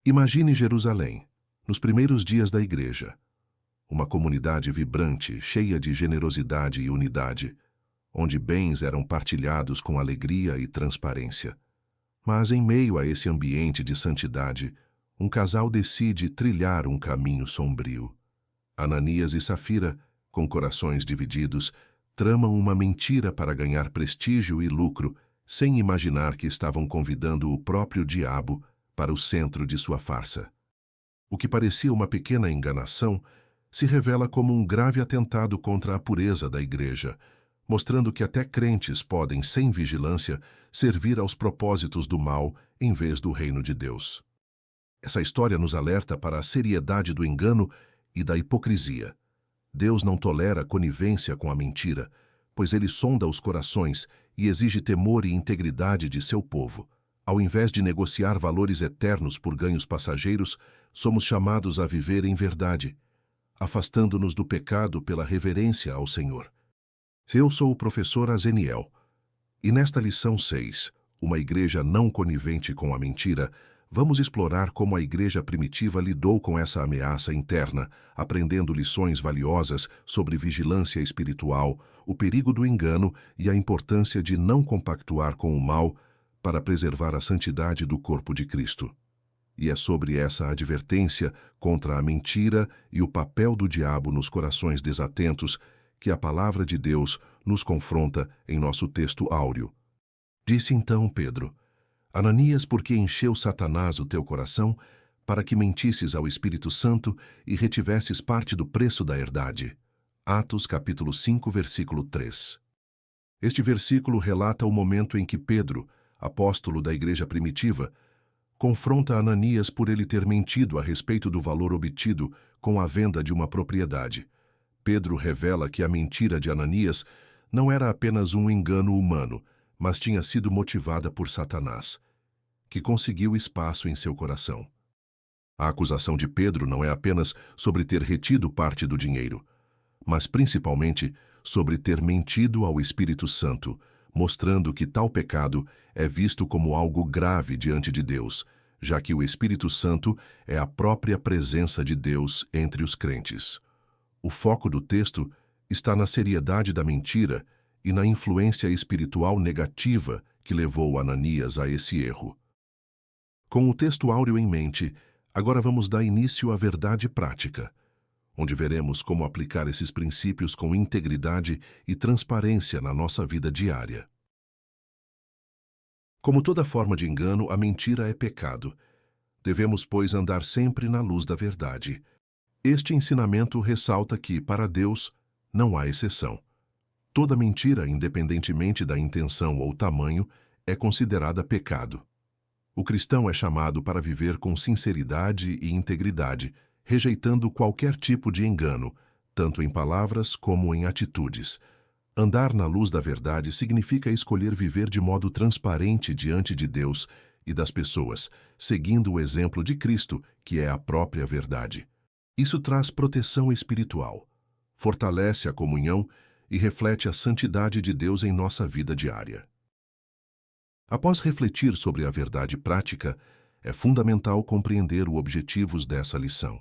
Imagine Jerusalém, nos primeiros dias da igreja. Uma comunidade vibrante, cheia de generosidade e unidade, onde bens eram partilhados com alegria e transparência. Mas em meio a esse ambiente de santidade, um casal decide trilhar um caminho sombrio. Ananias e Safira, com corações divididos, tramam uma mentira para ganhar prestígio e lucro, sem imaginar que estavam convidando o próprio diabo para o centro de sua farsa. O que parecia uma pequena enganação se revela como um grave atentado contra a pureza da igreja, mostrando que até crentes podem, sem vigilância, servir aos propósitos do mal em vez do reino de Deus. Essa história nos alerta para a seriedade do engano e da hipocrisia. Deus não tolera conivência com a mentira, pois ele sonda os corações e exige temor e integridade de seu povo. Ao invés de negociar valores eternos por ganhos passageiros, somos chamados a viver em verdade, afastando-nos do pecado pela reverência ao Senhor. Eu sou o professor Azeniel, e nesta lição 6, uma igreja não conivente com a mentira, vamos explorar como a igreja primitiva lidou com essa ameaça interna, aprendendo lições valiosas sobre vigilância espiritual, o perigo do engano e a importância de não compactuar com o mal para preservar a santidade do corpo de Cristo. E é sobre essa advertência contra a mentira e o papel do diabo nos corações desatentos que a palavra de Deus nos confronta em nosso texto áureo. Disse então Pedro: Ananias, por que encheu Satanás o teu coração, para que mentisses ao Espírito Santo e retivesses parte do preço da herdade? Atos capítulo 5, versículo 3. Este versículo relata o momento em que Pedro, apóstolo da igreja primitiva, confronta Ananias por ele ter mentido a respeito do valor obtido com a venda de uma propriedade. Pedro revela que a mentira de Ananias não era apenas um engano humano, mas tinha sido motivada por Satanás, que conseguiu espaço em seu coração. A acusação de Pedro não é apenas sobre ter retido parte do dinheiro, mas principalmente sobre ter mentido ao Espírito Santo, mostrando que tal pecado é visto como algo grave diante de Deus, já que o Espírito Santo é a própria presença de Deus entre os crentes. O foco do texto está na seriedade da mentira e na influência espiritual negativa que levou Ananias a esse erro. Com o texto áureo em mente, agora vamos dar início à verdade prática, onde veremos como aplicar esses princípios com integridade e transparência na nossa vida diária. Como toda forma de engano, a mentira é pecado. Devemos, pois, andar sempre na luz da verdade. Este ensinamento ressalta que, para Deus, não há exceção. Toda mentira, independentemente da intenção ou tamanho, é considerada pecado. O cristão é chamado para viver com sinceridade e integridade, rejeitando qualquer tipo de engano, tanto em palavras como em atitudes. Andar na luz da verdade significa escolher viver de modo transparente diante de Deus e das pessoas, seguindo o exemplo de Cristo, que é a própria verdade. Isso traz proteção espiritual, fortalece a comunhão e reflete a santidade de Deus em nossa vida diária. Após refletir sobre a verdade prática, é fundamental compreender os objetivos dessa lição.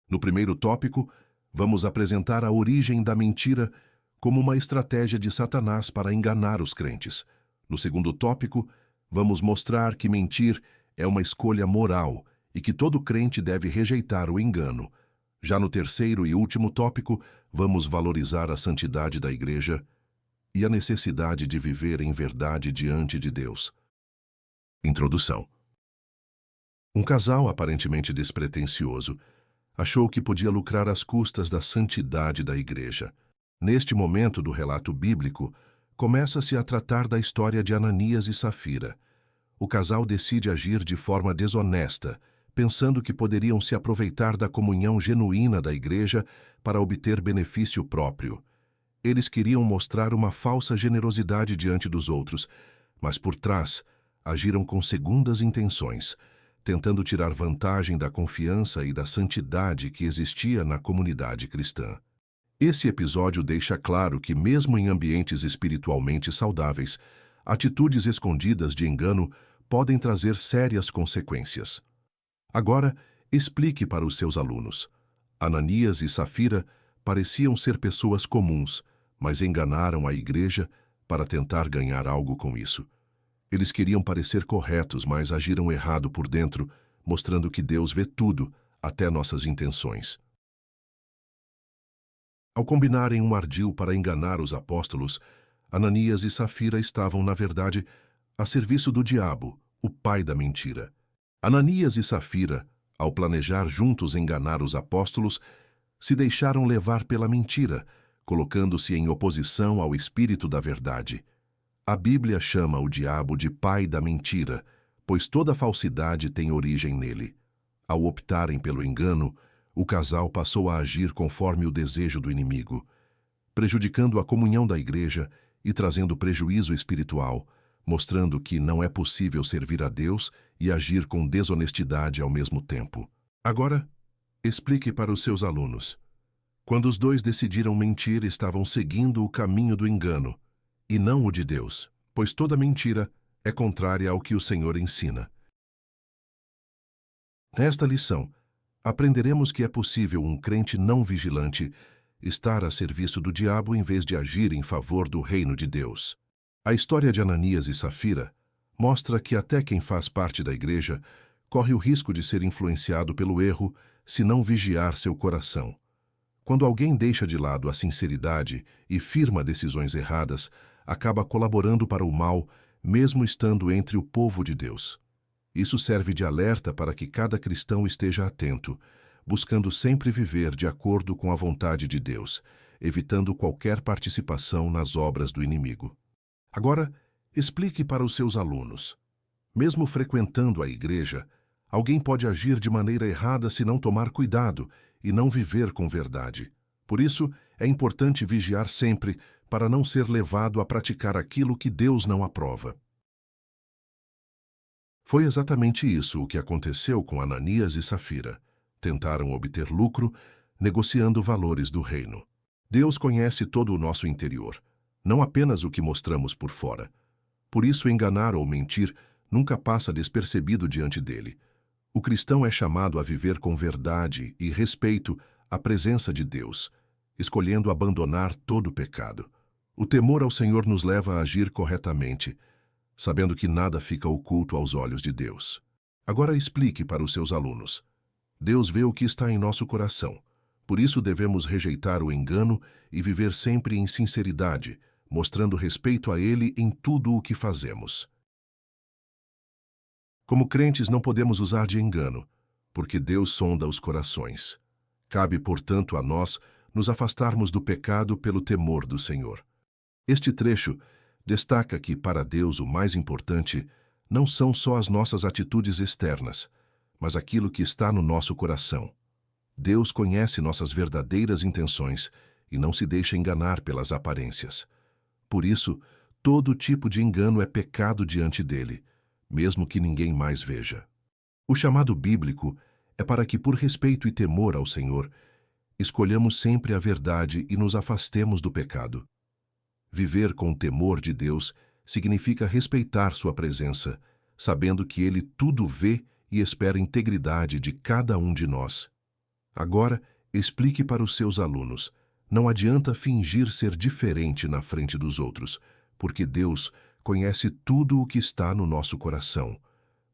No primeiro tópico, vamos apresentar a origem da mentira como uma estratégia de Satanás para enganar os crentes. No segundo tópico, vamos mostrar que mentir é uma escolha moral e que todo crente deve rejeitar o engano. Já no terceiro e último tópico, vamos valorizar a santidade da igreja e a necessidade de viver em verdade diante de Deus. Introdução. Um casal aparentemente despretensioso achou que podia lucrar às custas da santidade da igreja. Neste momento do relato bíblico, começa-se a tratar da história de Ananias e Safira. O casal decide agir de forma desonesta, pensando que poderiam se aproveitar da comunhão genuína da igreja para obter benefício próprio. Eles queriam mostrar uma falsa generosidade diante dos outros, mas por trás agiram com segundas intenções, tentando tirar vantagem da confiança e da santidade que existia na comunidade cristã. Esse episódio deixa claro que, mesmo em ambientes espiritualmente saudáveis, atitudes escondidas de engano podem trazer sérias consequências. Agora, explique para os seus alunos. Ananias e Safira pareciam ser pessoas comuns, mas enganaram a igreja para tentar ganhar algo com isso. Eles queriam parecer corretos, mas agiram errado por dentro, mostrando que Deus vê tudo, até nossas intenções. Ao combinarem um ardil para enganar os apóstolos, Ananias e Safira estavam, na verdade, a serviço do diabo, o pai da mentira. Ananias e Safira, ao planejar juntos enganar os apóstolos, se deixaram levar pela mentira, colocando-se em oposição ao espírito da verdade. A Bíblia chama o diabo de pai da mentira, pois toda falsidade tem origem nele. Ao optarem pelo engano, o casal passou a agir conforme o desejo do inimigo, prejudicando a comunhão da igreja e trazendo prejuízo espiritual, mostrando que não é possível servir a Deus e agir com desonestidade ao mesmo tempo. Agora, explique para os seus alunos. Quando os dois decidiram mentir, estavam seguindo o caminho do engano, e não o de Deus, pois toda mentira é contrária ao que o Senhor ensina. Nesta lição, aprenderemos que é possível um crente não vigilante estar a serviço do diabo em vez de agir em favor do reino de Deus. A história de Ananias e Safira mostra que até quem faz parte da igreja corre o risco de ser influenciado pelo erro se não vigiar seu coração. Quando alguém deixa de lado a sinceridade e firma decisões erradas, acaba colaborando para o mal, mesmo estando entre o povo de Deus. Isso serve de alerta para que cada cristão esteja atento, buscando sempre viver de acordo com a vontade de Deus, evitando qualquer participação nas obras do inimigo. Agora, explique para os seus alunos. Mesmo frequentando a igreja, alguém pode agir de maneira errada se não tomar cuidado e não viver com verdade. Por isso, é importante vigiar sempre para não ser levado a praticar aquilo que Deus não aprova. Foi exatamente isso o que aconteceu com Ananias e Safira. Tentaram obter lucro, negociando valores do reino. Deus conhece todo o nosso interior, não apenas o que mostramos por fora. Por isso, enganar ou mentir nunca passa despercebido diante dele. O cristão é chamado a viver com verdade e respeito a presença de Deus, escolhendo abandonar todo o pecado. O temor ao Senhor nos leva a agir corretamente, sabendo que nada fica oculto aos olhos de Deus. Agora explique para os seus alunos. Deus vê o que está em nosso coração. Por isso devemos rejeitar o engano e viver sempre em sinceridade, mostrando respeito a Ele em tudo o que fazemos. Como crentes não podemos usar de engano, porque Deus sonda os corações. Cabe, portanto, a nós nos afastarmos do pecado pelo temor do Senhor. Este trecho destaca que, para Deus, o mais importante não são só as nossas atitudes externas, mas aquilo que está no nosso coração. Deus conhece nossas verdadeiras intenções e não se deixa enganar pelas aparências. Por isso, todo tipo de engano é pecado diante dele, mesmo que ninguém mais veja. O chamado bíblico é para que, por respeito e temor ao Senhor, escolhamos sempre a verdade e nos afastemos do pecado. Viver com o temor de Deus significa respeitar sua presença, sabendo que Ele tudo vê e espera a integridade de cada um de nós. Agora, explique para os seus alunos. Não adianta fingir ser diferente na frente dos outros, porque Deus conhece tudo o que está no nosso coração.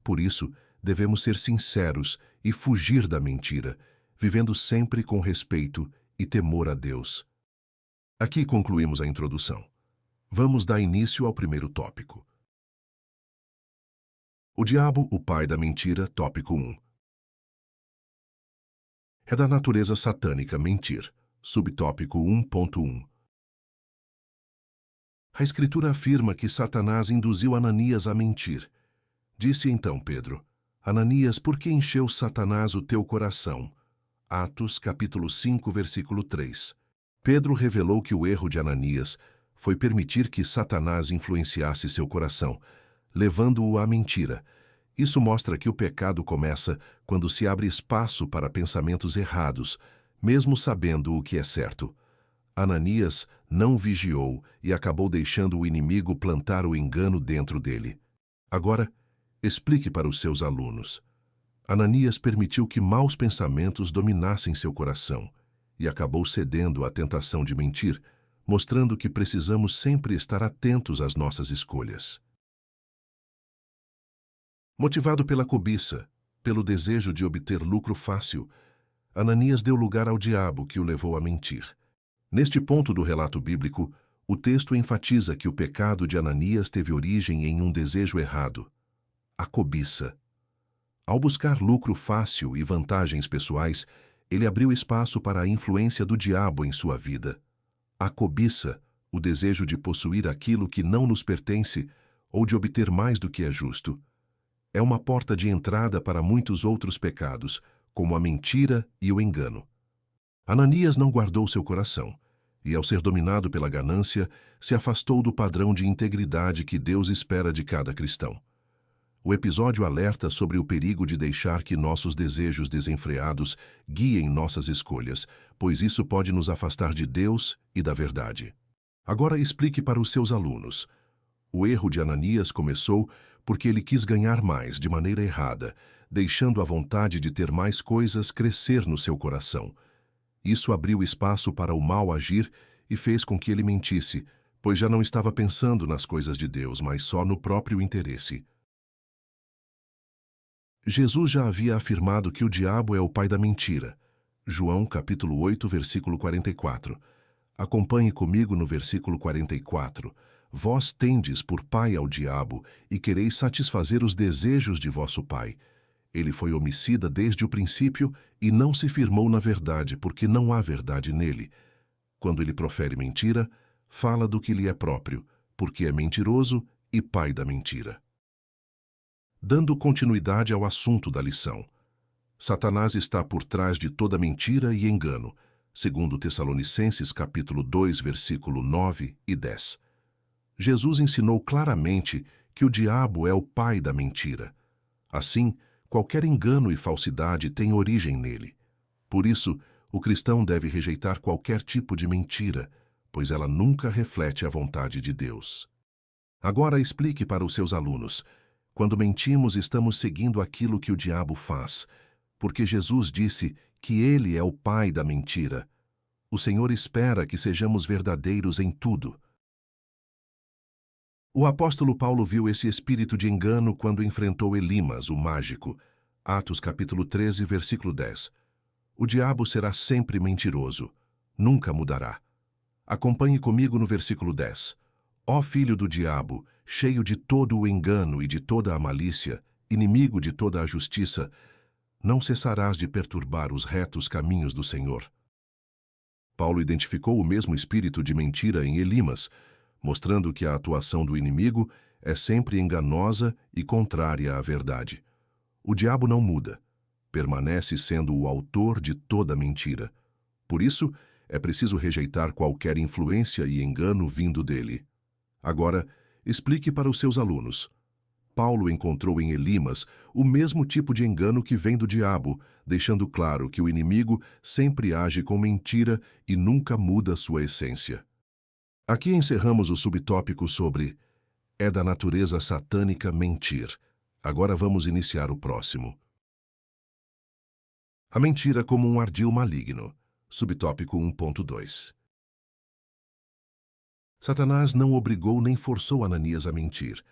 Por isso, devemos ser sinceros e fugir da mentira, vivendo sempre com respeito e temor a Deus. Aqui concluímos a introdução. Vamos dar início ao primeiro tópico. O diabo, o pai da mentira, tópico 1. É da natureza satânica mentir, subtópico 1.1. A Escritura afirma que Satanás induziu Ananias a mentir. Disse então Pedro: Ananias, por que encheu Satanás o teu coração? Atos, capítulo 5, versículo 3. Pedro revelou que o erro de Ananias foi permitir que Satanás influenciasse seu coração, levando-o à mentira. Isso mostra que o pecado começa quando se abre espaço para pensamentos errados, mesmo sabendo o que é certo. Ananias não vigiou e acabou deixando o inimigo plantar o engano dentro dele. Agora, Explique para os seus alunos. Ananias permitiu que maus pensamentos dominassem seu coração e acabou cedendo à tentação de mentir, mostrando que precisamos sempre estar atentos às nossas escolhas. Motivado pela cobiça, pelo desejo de obter lucro fácil, Ananias deu lugar ao diabo que o levou a mentir. Neste ponto do relato bíblico, o texto enfatiza que o pecado de Ananias teve origem em um desejo errado, a cobiça. Ao buscar lucro fácil e vantagens pessoais, ele abriu espaço para a influência do diabo em sua vida. A cobiça, o desejo de possuir aquilo que não nos pertence ou de obter mais do que é justo, é uma porta de entrada para muitos outros pecados, como a mentira e o engano. Ananias não guardou seu coração e, ao ser dominado pela ganância, se afastou do padrão de integridade que Deus espera de cada cristão. O episódio alerta sobre o perigo de deixar que nossos desejos desenfreados guiem nossas escolhas, pois isso pode nos afastar de Deus e da verdade. Agora explique para os seus alunos. O erro de Ananias começou porque ele quis ganhar mais de maneira errada, deixando a vontade de ter mais coisas crescer no seu coração. Isso abriu espaço para o mal agir e fez com que ele mentisse, pois já não estava pensando nas coisas de Deus, mas só no próprio interesse. Jesus já havia afirmado que o diabo é o pai da mentira. João capítulo 8, versículo 44. Acompanhe comigo no versículo 44. Vós tendes por pai ao diabo e quereis satisfazer os desejos de vosso pai. Ele foi homicida desde o princípio e não se firmou na verdade, porque não há verdade nele. Quando ele profere mentira, fala do que lhe é próprio, porque é mentiroso e pai da mentira. Dando continuidade ao assunto da lição. Satanás está por trás de toda mentira e engano, segundo Tessalonicenses capítulo 2, versículo 9 e 10. Jesus ensinou claramente que o diabo é o pai da mentira. Assim, qualquer engano e falsidade tem origem nele. Por isso, o cristão deve rejeitar qualquer tipo de mentira, pois ela nunca reflete a vontade de Deus. Agora explique para os seus alunos. Quando mentimos, estamos seguindo aquilo que o diabo faz, porque Jesus disse que ele é o pai da mentira. O Senhor espera que sejamos verdadeiros em tudo. O apóstolo Paulo viu esse espírito de engano quando enfrentou Elimas, o mágico. Atos capítulo 13, versículo 10. O diabo será sempre mentiroso, nunca mudará. Acompanhe comigo no versículo 10. Ó filho do diabo, cheio de todo o engano e de toda a malícia, inimigo de toda a justiça, não cessarás de perturbar os retos caminhos do Senhor. Paulo identificou o mesmo espírito de mentira em Elimas, mostrando que a atuação do inimigo é sempre enganosa e contrária à verdade. O diabo não muda, permanece sendo o autor de toda mentira. Por isso, é preciso rejeitar qualquer influência e engano vindo dele. Agora, explique para os seus alunos. Paulo encontrou em Elimas o mesmo tipo de engano que vem do diabo, deixando claro que o inimigo sempre age com mentira e nunca muda sua essência. Aqui encerramos o subtópico sobre é da natureza satânica mentir. Agora vamos iniciar o próximo. A mentira como um ardil maligno. Subtópico 1.2. Satanás não obrigou nem forçou Ananias a mentir,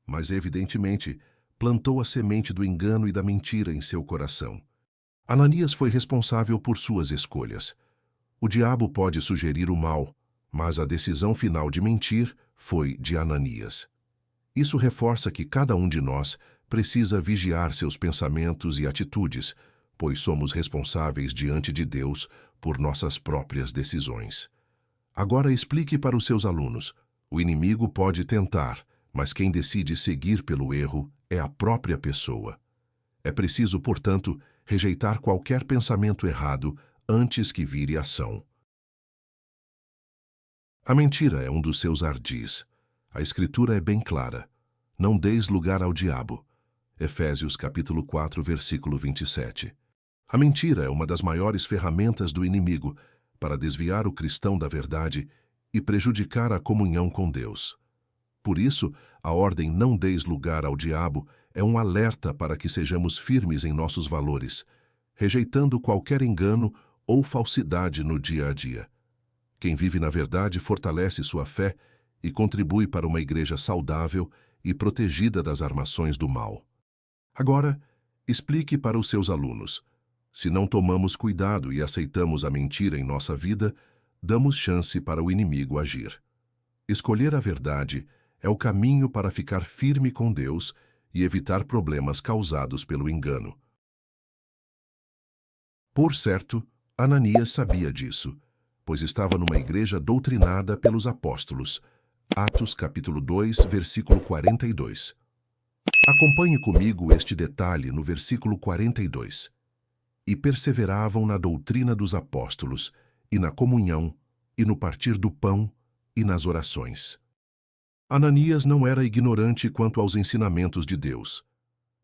mas, evidentemente, plantou a semente do engano e da mentira em seu coração. Ananias foi responsável por suas escolhas. O diabo pode sugerir o mal, mas a decisão final de mentir foi de Ananias. Isso reforça que cada um de nós precisa vigiar seus pensamentos e atitudes, pois somos responsáveis diante de Deus por nossas próprias decisões. Agora explique para os seus alunos. O inimigo pode tentar, mas quem decide seguir pelo erro é a própria pessoa. É preciso, portanto, rejeitar qualquer pensamento errado antes que vire ação. A mentira é um dos seus ardis. A Escritura é bem clara. Não deis lugar ao diabo. Efésios capítulo 4, versículo 27. A mentira é uma das maiores ferramentas do inimigo para desviar o cristão da verdade e prejudicar a comunhão com Deus. Por isso, a ordem não deis lugar ao diabo é um alerta para que sejamos firmes em nossos valores, rejeitando qualquer engano ou falsidade no dia a dia. Quem vive na verdade fortalece sua fé e contribui para uma igreja saudável e protegida das armações do mal. Agora, explique para os seus alunos. Se não tomamos cuidado e aceitamos a mentira em nossa vida, damos chance para o inimigo agir. Escolher a verdade é o caminho para ficar firme com Deus e evitar problemas causados pelo engano. Por certo, Ananias sabia disso, pois estava numa igreja doutrinada pelos apóstolos. Atos capítulo 2, versículo 42. Acompanhe comigo este detalhe no versículo 42. E perseveravam na doutrina dos apóstolos, e na comunhão, e no partir do pão, e nas orações. Ananias não era ignorante quanto aos ensinamentos de Deus.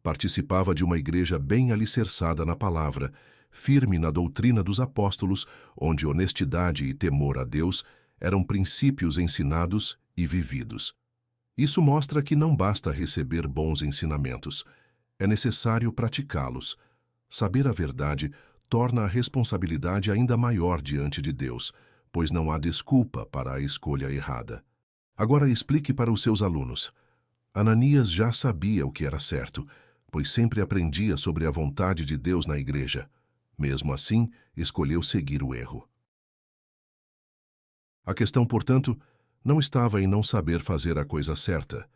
Participava de uma igreja bem alicerçada na palavra, firme na doutrina dos apóstolos, onde honestidade e temor a Deus eram princípios ensinados e vividos. Isso mostra que não basta receber bons ensinamentos, é necessário praticá-los. Saber a verdade torna a responsabilidade ainda maior diante de Deus, pois não há desculpa para a escolha errada. Agora explique para os seus alunos. Ananias já sabia o que era certo, pois sempre aprendia sobre a vontade de Deus na igreja. Mesmo assim, escolheu seguir o erro. A questão, portanto, não estava em não saber fazer a coisa certa,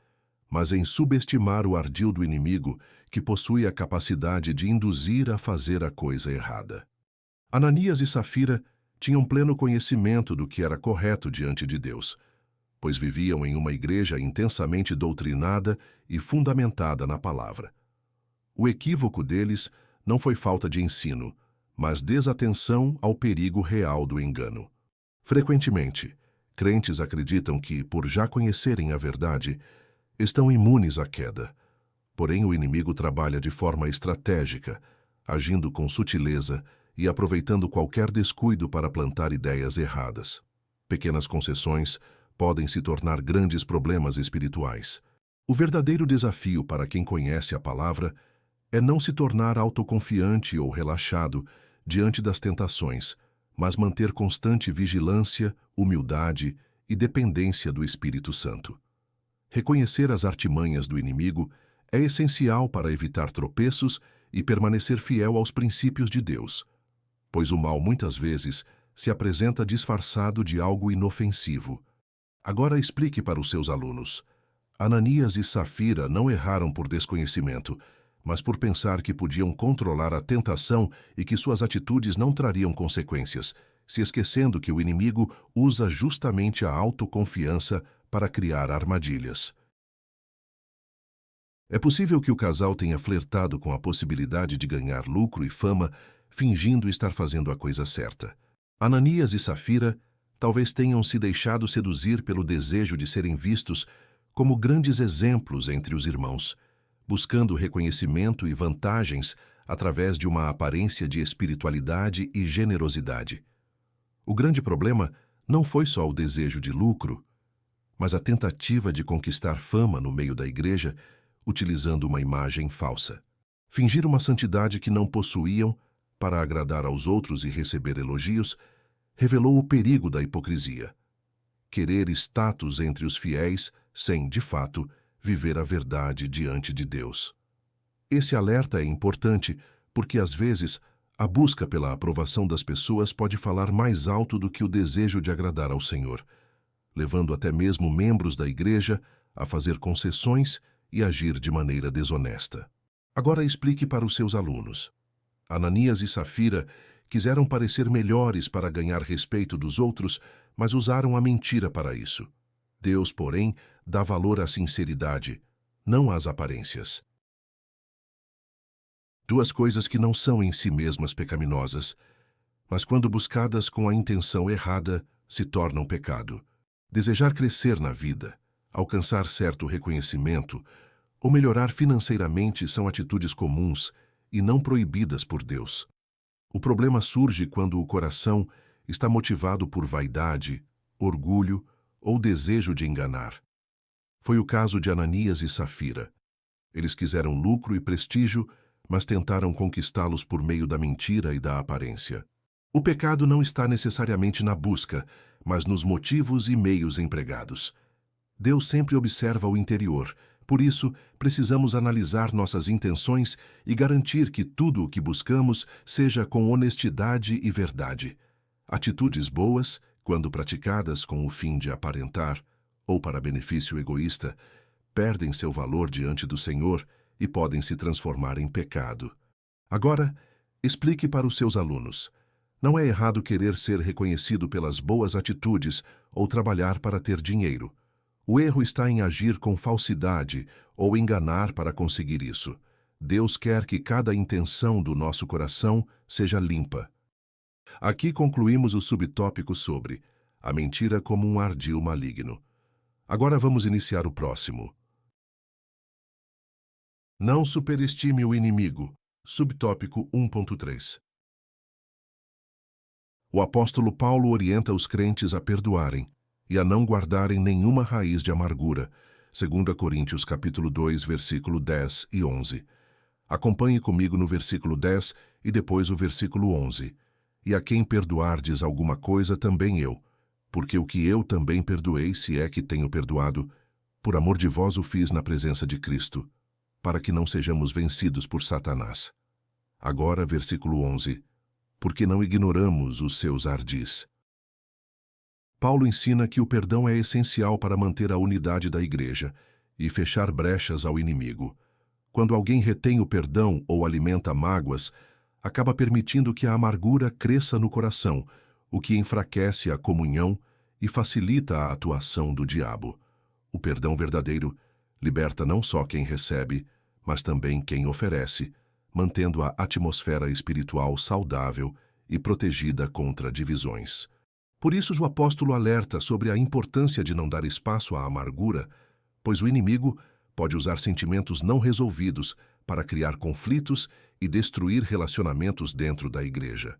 mas em subestimar o ardil do inimigo, que possui a capacidade de induzir a fazer a coisa errada. Ananias e Safira tinham pleno conhecimento do que era correto diante de Deus, pois viviam em uma igreja intensamente doutrinada e fundamentada na palavra. O equívoco deles não foi falta de ensino, mas desatenção ao perigo real do engano. Frequentemente, crentes acreditam que, por já conhecerem a verdade, estão imunes à queda. Porém, o inimigo trabalha de forma estratégica, agindo com sutileza e aproveitando qualquer descuido para plantar ideias erradas. Pequenas concessões podem se tornar grandes problemas espirituais. O verdadeiro desafio para quem conhece a palavra é não se tornar autoconfiante ou relaxado diante das tentações, mas manter constante vigilância, humildade e dependência do Espírito Santo. Reconhecer as artimanhas do inimigo é essencial para evitar tropeços e permanecer fiel aos princípios de Deus, pois o mal muitas vezes se apresenta disfarçado de algo inofensivo. Agora explique para os seus alunos. Ananias e Safira não erraram por desconhecimento, mas por pensar que podiam controlar a tentação e que suas atitudes não trariam consequências, se esquecendo que o inimigo usa justamente a autoconfiança para criar armadilhas. É possível que o casal tenha flertado com a possibilidade de ganhar lucro e fama, fingindo estar fazendo a coisa certa. Ananias e Safira talvez tenham se deixado seduzir pelo desejo de serem vistos como grandes exemplos entre os irmãos, buscando reconhecimento e vantagens através de uma aparência de espiritualidade e generosidade. O grande problema não foi só o desejo de lucro, mas a tentativa de conquistar fama no meio da igreja, utilizando uma imagem falsa. Fingir uma santidade que não possuíam para agradar aos outros e receber elogios revelou o perigo da hipocrisia. Querer status entre os fiéis sem, de fato, viver a verdade diante de Deus. Esse alerta é importante porque, às vezes, a busca pela aprovação das pessoas pode falar mais alto do que o desejo de agradar ao Senhor, levando até mesmo membros da igreja a fazer concessões e agir de maneira desonesta. Agora explique para os seus alunos. Ananias e Safira quiseram parecer melhores para ganhar respeito dos outros, mas usaram a mentira para isso. Deus, porém, dá valor à sinceridade, não às aparências. Duas coisas que não são em si mesmas pecaminosas, mas quando buscadas com a intenção errada, se tornam pecado. Desejar crescer na vida, alcançar certo reconhecimento ou melhorar financeiramente são atitudes comuns e não proibidas por Deus. O problema surge quando o coração está motivado por vaidade, orgulho ou desejo de enganar. Foi o caso de Ananias e Safira. Eles quiseram lucro e prestígio, mas tentaram conquistá-los por meio da mentira e da aparência. O pecado não está necessariamente na busca, mas nos motivos e meios empregados. Deus sempre observa o interior, por isso, precisamos analisar nossas intenções e garantir que tudo o que buscamos seja com honestidade e verdade. Atitudes boas, quando praticadas com o fim de aparentar ou para benefício egoísta, perdem seu valor diante do Senhor e podem se transformar em pecado. Agora, explique para os seus alunos. Não é errado querer ser reconhecido pelas boas atitudes ou trabalhar para ter dinheiro. O erro está em agir com falsidade ou enganar para conseguir isso. Deus quer que cada intenção do nosso coração seja limpa. Aqui concluímos o subtópico sobre a mentira como um ardil maligno. Agora vamos iniciar o próximo. Não superestime o inimigo. Subtópico 1.3. O apóstolo Paulo orienta os crentes a perdoarem e a não guardarem nenhuma raiz de amargura, 2 Coríntios capítulo 2, versículo 10 e 11. Acompanhe comigo no versículo 10 e depois o versículo 11. E a quem perdoardes alguma coisa também eu, porque o que eu também perdoei, se é que tenho perdoado, por amor de vós o fiz na presença de Cristo, para que não sejamos vencidos por Satanás. Agora, versículo 11. Porque não ignoramos os seus ardis. Paulo ensina que o perdão é essencial para manter a unidade da igreja e fechar brechas ao inimigo. Quando alguém retém o perdão ou alimenta mágoas, acaba permitindo que a amargura cresça no coração, o que enfraquece a comunhão e facilita a atuação do diabo. O perdão verdadeiro liberta não só quem recebe, mas também quem oferece, mantendo a atmosfera espiritual saudável e protegida contra divisões. Por isso o apóstolo alerta sobre a importância de não dar espaço à amargura, pois o inimigo pode usar sentimentos não resolvidos para criar conflitos e destruir relacionamentos dentro da igreja.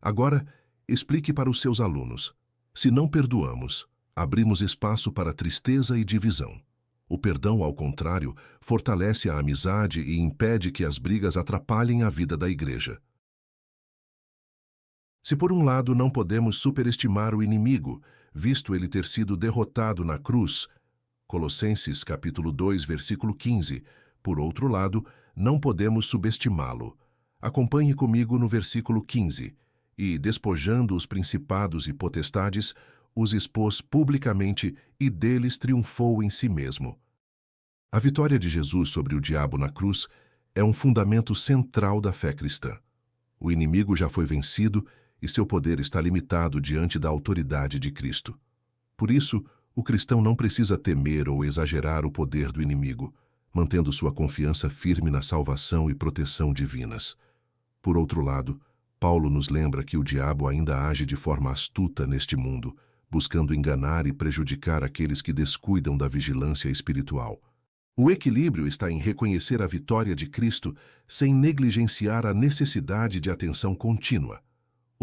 Agora, explique para os seus alunos. Se não perdoamos, abrimos espaço para tristeza e divisão. O perdão, ao contrário, fortalece a amizade e impede que as brigas atrapalhem a vida da igreja. Se por um lado não podemos superestimar o inimigo, visto ele ter sido derrotado na cruz, Colossenses capítulo 2, versículo 15, por outro lado, não podemos subestimá-lo. Acompanhe comigo no versículo 15. E, despojando os principados e potestades, os expôs publicamente e deles triunfou em si mesmo. A vitória de Jesus sobre o diabo na cruz é um fundamento central da fé cristã. O inimigo já foi vencido e seu poder está limitado diante da autoridade de Cristo. Por isso, o cristão não precisa temer ou exagerar o poder do inimigo, mantendo sua confiança firme na salvação e proteção divinas. Por outro lado, Paulo nos lembra que o diabo ainda age de forma astuta neste mundo, buscando enganar e prejudicar aqueles que descuidam da vigilância espiritual. O equilíbrio está em reconhecer a vitória de Cristo sem negligenciar a necessidade de atenção contínua,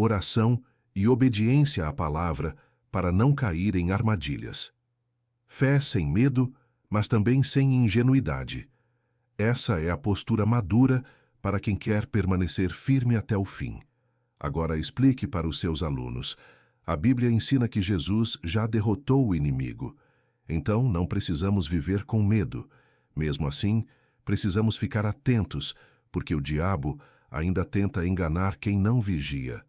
oração e obediência à palavra para não cair em armadilhas. Fé sem medo, mas também sem ingenuidade. Essa é a postura madura para quem quer permanecer firme até o fim. Agora explique para os seus alunos. A Bíblia ensina que Jesus já derrotou o inimigo. Então não precisamos viver com medo. Mesmo assim, precisamos ficar atentos, porque o diabo ainda tenta enganar quem não vigia.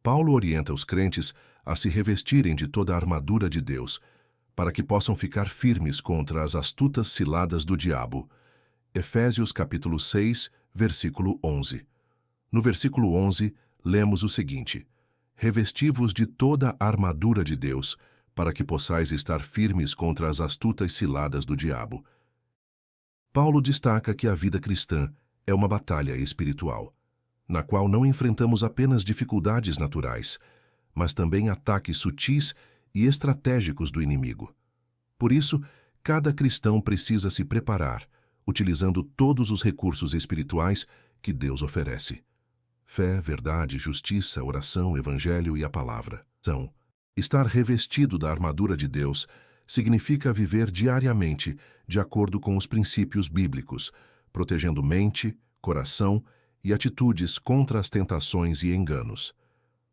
Paulo orienta os crentes a se revestirem de toda a armadura de Deus, para que possam ficar firmes contra as astutas ciladas do diabo. Efésios capítulo 6, versículo 11. No versículo 11, lemos o seguinte: Revesti-vos de toda a armadura de Deus, para que possais estar firmes contra as astutas ciladas do diabo. Paulo destaca que a vida cristã é uma batalha espiritual, na qual não enfrentamos apenas dificuldades naturais, mas também ataques sutis e estratégicos do inimigo. Por isso, cada cristão precisa se preparar, utilizando todos os recursos espirituais que Deus oferece. Fé, verdade, justiça, oração, evangelho e a palavra. Estar revestido da armadura de Deus significa viver diariamente de acordo com os princípios bíblicos, protegendo mente, coração e atitudes contra as tentações e enganos.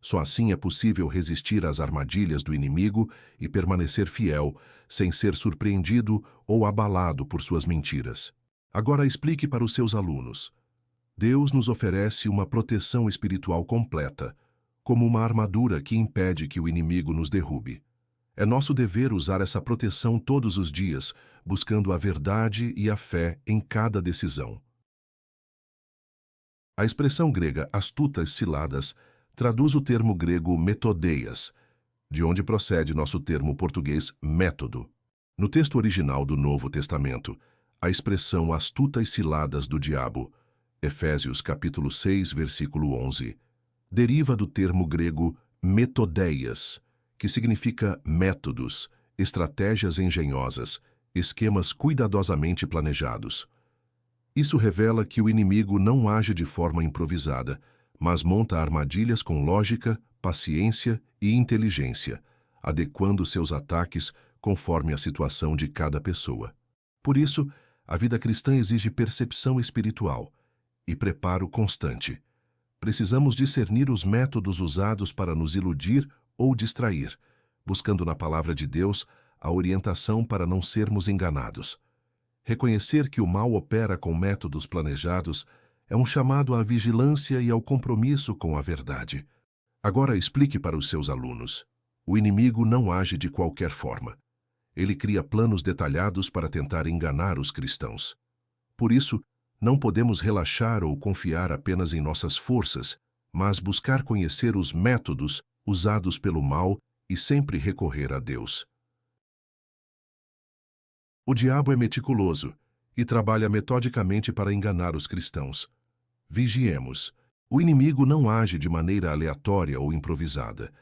Só assim é possível resistir às armadilhas do inimigo e permanecer fiel, sem ser surpreendido ou abalado por suas mentiras. Agora explique para os seus alunos. Deus nos oferece uma proteção espiritual completa, como uma armadura que impede que o inimigo nos derrube. É nosso dever usar essa proteção todos os dias, buscando a verdade e a fé em cada decisão. A expressão grega astutas ciladas traduz o termo grego metodeias, de onde procede nosso termo português método. No texto original do Novo Testamento, a expressão astutas ciladas do diabo, Efésios capítulo 6, versículo 11, deriva do termo grego metodeias, que significa métodos, estratégias engenhosas, esquemas cuidadosamente planejados. Isso revela que o inimigo não age de forma improvisada, mas monta armadilhas com lógica, paciência e inteligência, adequando seus ataques conforme a situação de cada pessoa. Por isso, a vida cristã exige percepção espiritual e preparo constante. Precisamos discernir os métodos usados para nos iludir ou distrair, buscando na palavra de Deus a orientação para não sermos enganados. Reconhecer que o mal opera com métodos planejados é um chamado à vigilância e ao compromisso com a verdade. Agora explique para os seus alunos. O inimigo não age de qualquer forma. Ele cria planos detalhados para tentar enganar os cristãos. Por isso, não podemos relaxar ou confiar apenas em nossas forças, mas buscar conhecer os métodos usados pelo mal e sempre recorrer a Deus. O diabo é meticuloso e trabalha metodicamente para enganar os cristãos. Vigiemos. O inimigo não age de maneira aleatória ou improvisada.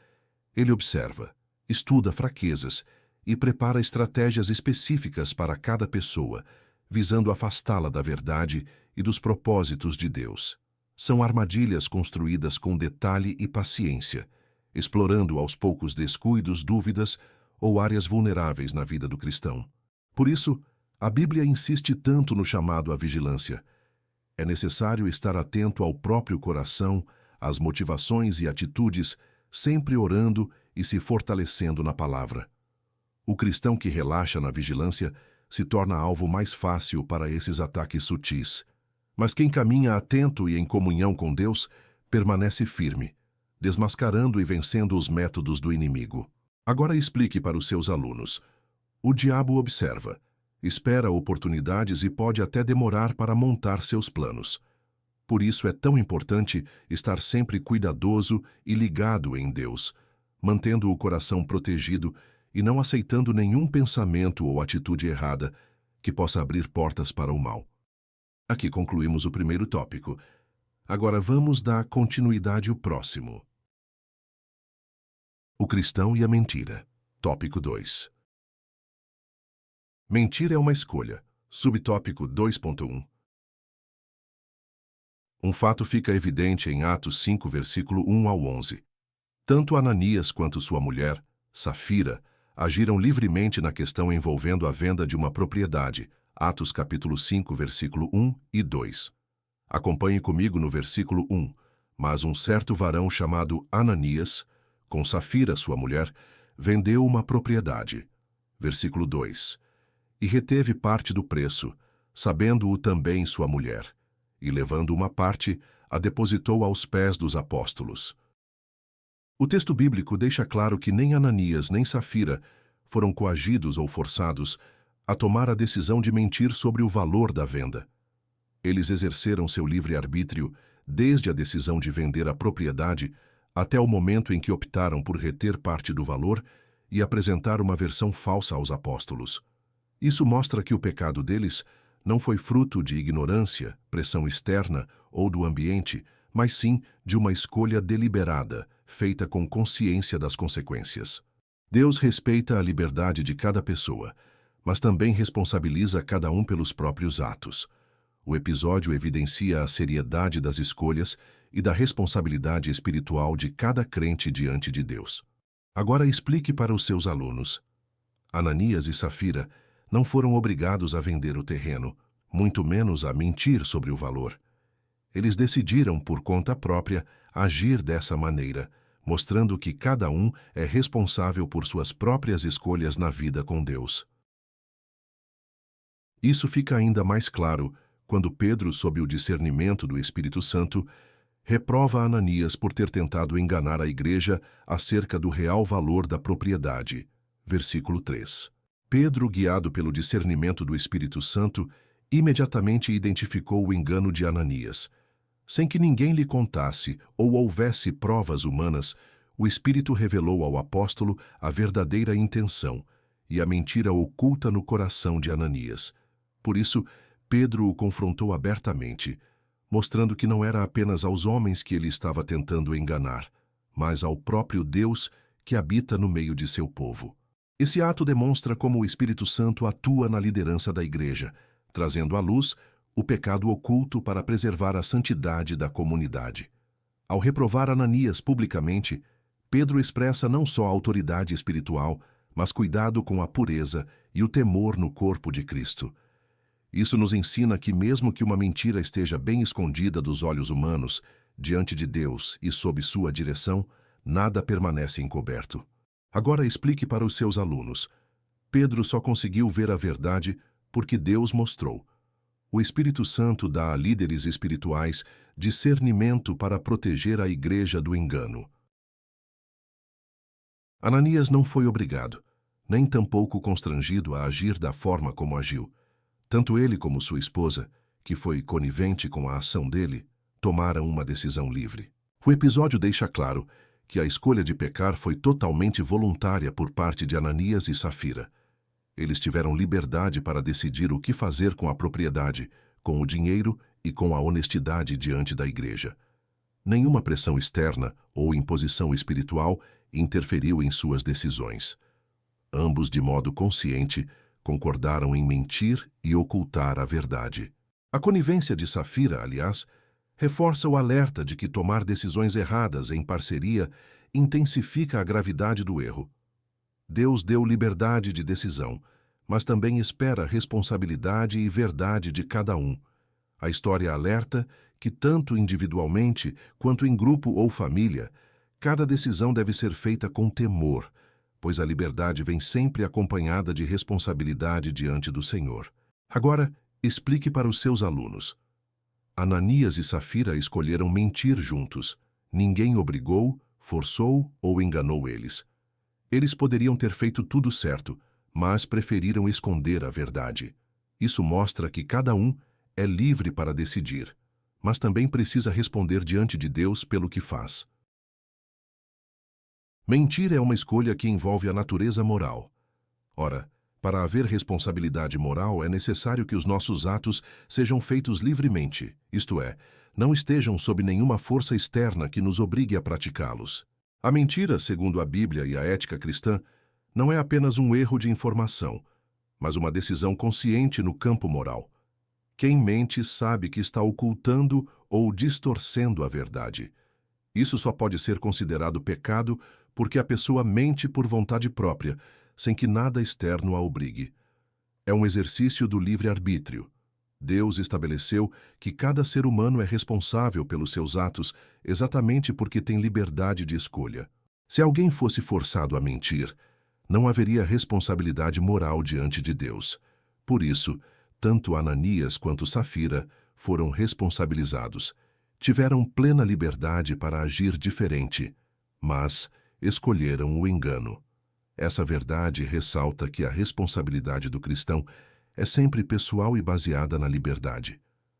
Ele observa, estuda fraquezas e prepara estratégias específicas para cada pessoa, visando afastá-la da verdade e dos propósitos de Deus. São armadilhas construídas com detalhe e paciência, explorando aos poucos descuidos, dúvidas ou áreas vulneráveis na vida do cristão. Por isso, a Bíblia insiste tanto no chamado à vigilância. É necessário estar atento ao próprio coração, às motivações e atitudes, sempre orando e se fortalecendo na palavra. O cristão que relaxa na vigilância se torna alvo mais fácil para esses ataques sutis. Mas quem caminha atento e em comunhão com Deus permanece firme, desmascarando e vencendo os métodos do inimigo. Agora explique para os seus alunos. O diabo observa, espera oportunidades e pode até demorar para montar seus planos. Por isso é tão importante estar sempre cuidadoso e ligado em Deus, mantendo o coração protegido e não aceitando nenhum pensamento ou atitude errada que possa abrir portas para o mal. Aqui concluímos o primeiro tópico. Agora vamos dar continuidade ao próximo. O cristão e a mentira. Tópico 2. Mentir é uma escolha. Subtópico 2.1. Um fato fica evidente em Atos 5, versículo 1 ao 11. Tanto Ananias quanto sua mulher, Safira, agiram livremente na questão envolvendo a venda de uma propriedade. Atos capítulo 5, versículo 1 e 2. Acompanhe comigo no versículo 1. Mas um certo varão chamado Ananias, com Safira, sua mulher, vendeu uma propriedade. Versículo 2. E reteve parte do preço, sabendo-o também sua mulher, e levando uma parte, a depositou aos pés dos apóstolos. O texto bíblico deixa claro que nem Ananias nem Safira foram coagidos ou forçados a tomar a decisão de mentir sobre o valor da venda. Eles exerceram seu livre-arbítrio desde a decisão de vender a propriedade até o momento em que optaram por reter parte do valor e apresentar uma versão falsa aos apóstolos. Isso mostra que o pecado deles não foi fruto de ignorância, pressão externa ou do ambiente, mas sim de uma escolha deliberada, feita com consciência das consequências. Deus respeita a liberdade de cada pessoa, mas também responsabiliza cada um pelos próprios atos. O episódio evidencia a seriedade das escolhas e da responsabilidade espiritual de cada crente diante de Deus. Agora explique para os seus alunos. Ananias e Safira não foram obrigados a vender o terreno, muito menos a mentir sobre o valor. Eles decidiram, por conta própria, agir dessa maneira, mostrando que cada um é responsável por suas próprias escolhas na vida com Deus. Isso fica ainda mais claro quando Pedro, sob o discernimento do Espírito Santo, reprova Ananias por ter tentado enganar a igreja acerca do real valor da propriedade. Versículo 3. Pedro, guiado pelo discernimento do Espírito Santo, imediatamente identificou o engano de Ananias. Sem que ninguém lhe contasse ou houvesse provas humanas, o Espírito revelou ao apóstolo a verdadeira intenção e a mentira oculta no coração de Ananias. Por isso, Pedro o confrontou abertamente, mostrando que não era apenas aos homens que ele estava tentando enganar, mas ao próprio Deus que habita no meio de seu povo. Esse ato demonstra como o Espírito Santo atua na liderança da igreja, trazendo à luz o pecado oculto para preservar a santidade da comunidade. Ao reprovar Ananias publicamente, Pedro expressa não só autoridade espiritual, mas cuidado com a pureza e o temor no corpo de Cristo. Isso nos ensina que mesmo que uma mentira esteja bem escondida dos olhos humanos, diante de Deus e sob sua direção, nada permanece encoberto. Agora explique para os seus alunos. Pedro só conseguiu ver a verdade porque Deus mostrou. O Espírito Santo dá a líderes espirituais discernimento para proteger a igreja do engano. Ananias não foi obrigado, nem tampouco constrangido a agir da forma como agiu. Tanto ele como sua esposa, que foi conivente com a ação dele, tomaram uma decisão livre. O episódio deixa claro que a escolha de pecar foi totalmente voluntária por parte de Ananias e Safira. Eles tiveram liberdade para decidir o que fazer com a propriedade, com o dinheiro e com a honestidade diante da igreja. Nenhuma pressão externa ou imposição espiritual interferiu em suas decisões. Ambos, de modo consciente, concordaram em mentir e ocultar a verdade. A conivência de Safira, aliás, reforça o alerta de que tomar decisões erradas em parceria intensifica a gravidade do erro. Deus deu liberdade de decisão, mas também espera responsabilidade e verdade de cada um. A história alerta que, tanto individualmente quanto em grupo ou família, cada decisão deve ser feita com temor, pois a liberdade vem sempre acompanhada de responsabilidade diante do Senhor. Agora, explique para os seus alunos. Ananias e Safira escolheram mentir juntos. Ninguém obrigou, forçou ou enganou eles. Eles poderiam ter feito tudo certo, mas preferiram esconder a verdade. Isso mostra que cada um é livre para decidir, mas também precisa responder diante de Deus pelo que faz. Mentir é uma escolha que envolve a natureza moral. Ora, para haver responsabilidade moral, é necessário que os nossos atos sejam feitos livremente, isto é, não estejam sob nenhuma força externa que nos obrigue a praticá-los. A mentira, segundo a Bíblia e a ética cristã, não é apenas um erro de informação, mas uma decisão consciente no campo moral. Quem mente sabe que está ocultando ou distorcendo a verdade. Isso só pode ser considerado pecado porque a pessoa mente por vontade própria, sem que nada externo a obrigue. É um exercício do livre-arbítrio. Deus estabeleceu que cada ser humano é responsável pelos seus atos exatamente porque tem liberdade de escolha. Se alguém fosse forçado a mentir, não haveria responsabilidade moral diante de Deus. Por isso, tanto Ananias quanto Safira foram responsabilizados. Tiveram plena liberdade para agir diferente, mas escolheram o engano. Essa verdade ressalta que a responsabilidade do cristão é sempre pessoal e baseada na liberdade.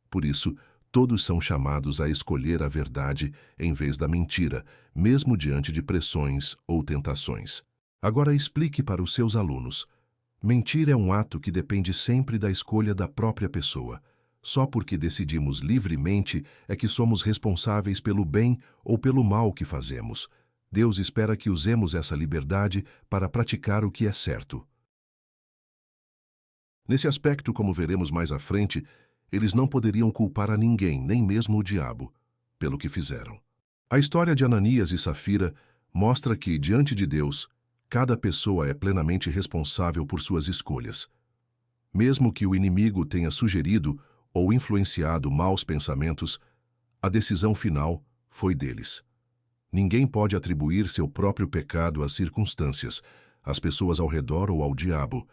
Por isso, todos são chamados a escolher a verdade em vez da mentira, mesmo diante de pressões ou tentações. Agora explique para os seus alunos. Mentir é um ato que depende sempre da escolha da própria pessoa. Só porque decidimos livremente é que somos responsáveis pelo bem ou pelo mal que fazemos. Deus espera que usemos essa liberdade para praticar o que é certo. Nesse aspecto, como veremos mais à frente, eles não poderiam culpar a ninguém, nem mesmo o diabo, pelo que fizeram. A história de Ananias e Safira mostra que, diante de Deus, cada pessoa é plenamente responsável por suas escolhas. Mesmo que o inimigo tenha sugerido ou influenciado maus pensamentos, a decisão final foi deles. Ninguém pode atribuir seu próprio pecado às circunstâncias, às pessoas ao redor ou ao diabo.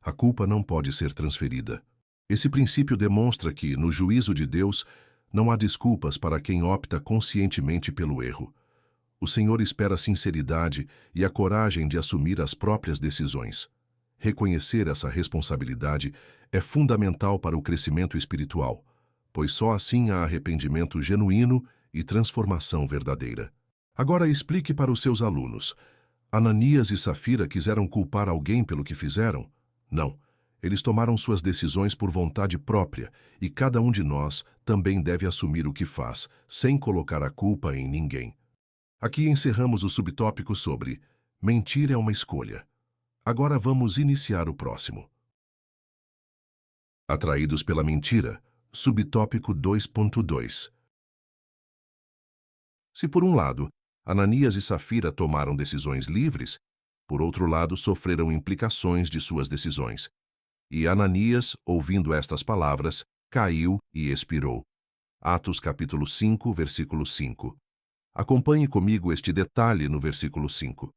A culpa não pode ser transferida. Esse princípio demonstra que, no juízo de Deus, não há desculpas para quem opta conscientemente pelo erro. O Senhor espera a sinceridade e a coragem de assumir as próprias decisões. Reconhecer essa responsabilidade é fundamental para o crescimento espiritual, pois só assim há arrependimento genuíno e transformação verdadeira. Agora explique para os seus alunos. Ananias e Safira quiseram culpar alguém pelo que fizeram? Não. Eles tomaram suas decisões por vontade própria, e cada um de nós também deve assumir o que faz, sem colocar a culpa em ninguém. Aqui encerramos o subtópico sobre mentir é uma escolha. Agora vamos iniciar o próximo. Atraídos pela mentira, subtópico 2.2. Se por um lado, Ananias e Safira tomaram decisões livres, por outro lado, sofreram implicações de suas decisões. E Ananias, ouvindo estas palavras, caiu e expirou. Atos capítulo 5, versículo 5. Acompanhe comigo este detalhe no versículo 5.